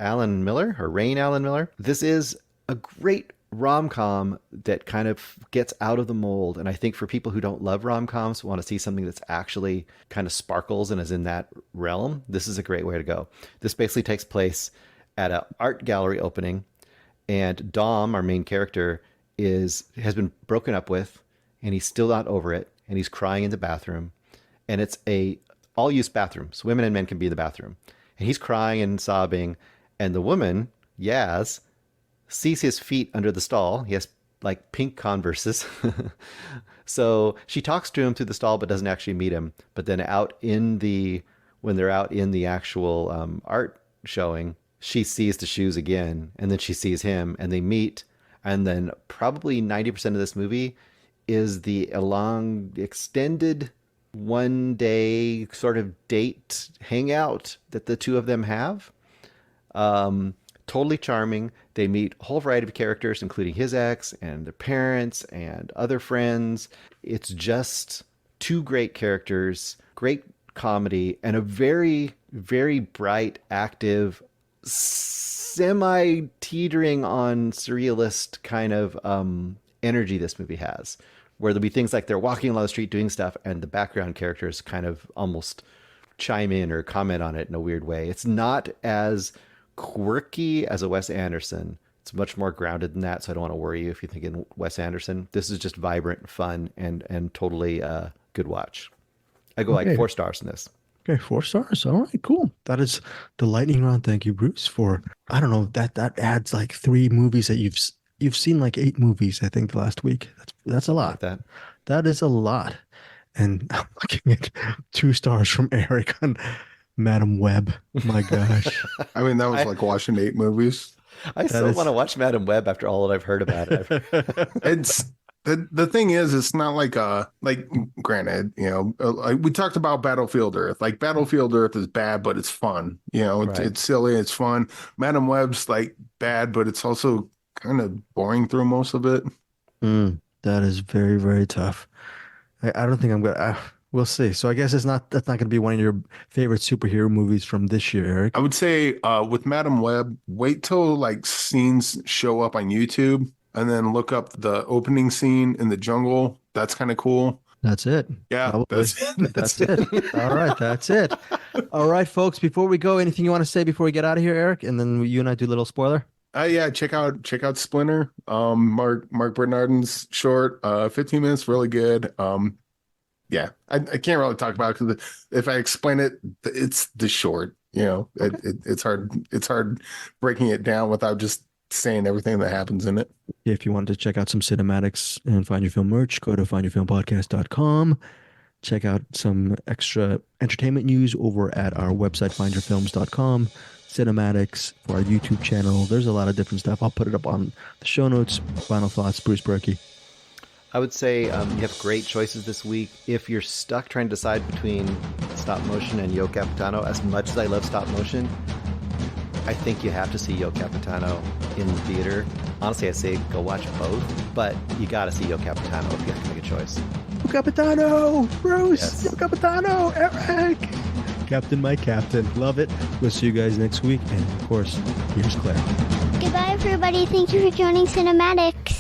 Allen Miller. This is a great rom-com that kind of gets out of the mold. And I think for people who don't love rom-coms, want to see something that's actually kind of sparkles and is in that realm, this is a great way to go. This basically takes place at an art gallery opening, and Dom, our main character, has been broken up with, and he's still not over it, and he's crying in the bathroom. And it's a all-use bathroom, so women and men can be in the bathroom. And he's crying and sobbing, and the woman, Yaz, sees his feet under the stall. He has like pink Converses. So she talks to him through the stall, but doesn't actually meet him. But then when they're out in the actual art showing, she sees the shoes again, and then she sees him, and they meet. And then probably 90% of this movie is the extended one-day sort of date hangout that the two of them have. Totally charming. They meet a whole variety of characters, including his ex and their parents and other friends. It's just two great characters, great comedy, and a very, very bright, active, semi-teetering on surrealist kind of energy this movie has, where there'll be things like they're walking along the street doing stuff, and the background characters kind of almost chime in or comment on it in a weird way. It's not as quirky as a Wes Anderson. It's much more grounded than that, so I don't want to worry you if you're thinking Wes Anderson. This is just vibrant, fun, and totally good watch. I go like 4 stars in this. Okay, 4 stars. All right, cool. That is the lightning round. Thank you, Bruce, for, I don't know, that adds like 3 movies that you've seen, like 8 movies, I think, the last week. That's a lot. Like that is a lot. And I'm looking at 2 stars from Eric on Madam Web. My gosh. I mean, that was like watching 8 movies. I still want to watch Madam Web after all that I've heard about it. It's the thing is, it's not like granted, like we talked about Battlefield Earth. Like Battlefield Earth is bad, but it's fun. It's silly, it's fun. Madam Web's like bad, but it's also kind of boring through most of it. That is very, very tough. I don't think I'm gonna. We'll see. So I guess that's not going to be one of your favorite superhero movies from this year, Eric. I would say with Madam Web, wait till like scenes show up on YouTube, and then look up the opening scene in the jungle. That's kind of cool. That's it. Yeah, that's it. All right, that's it. All right, folks. Before we go, anything you want to say before we get out of here, Eric? And then you and I do a little spoiler. Yeah, check out Splinter. Mark Bernardin's short, 15 minutes, really good. Yeah, I can't really talk about it because if I explain it, it's the short. It's hard breaking it down without just saying everything that happens in it. If you want to check out some CinemAddicts and Find Your Film merch, go to findyourfilmpodcast.com. Check out some extra entertainment news over at our website, findyourfilms.com. CinemAddicts for our YouTube channel. There's a lot of different stuff. I'll put it up on the show notes. Final thoughts, Bruce Berkey. I would say you have great choices this week. If you're stuck trying to decide between Stop Motion and Yo Capitano, as much as I love Stop Motion, I think you have to see Yo Capitano in the theater. Honestly, I say go watch both, but you got to see Yo Capitano if you have to make a choice. Yo Capitano! Bruce! Yes. Yo Capitano! Eric! Captain, my captain. Love it. We'll see you guys next week. And, of course, here's Claire. Goodbye, everybody. Thank you for joining CinemAddicts.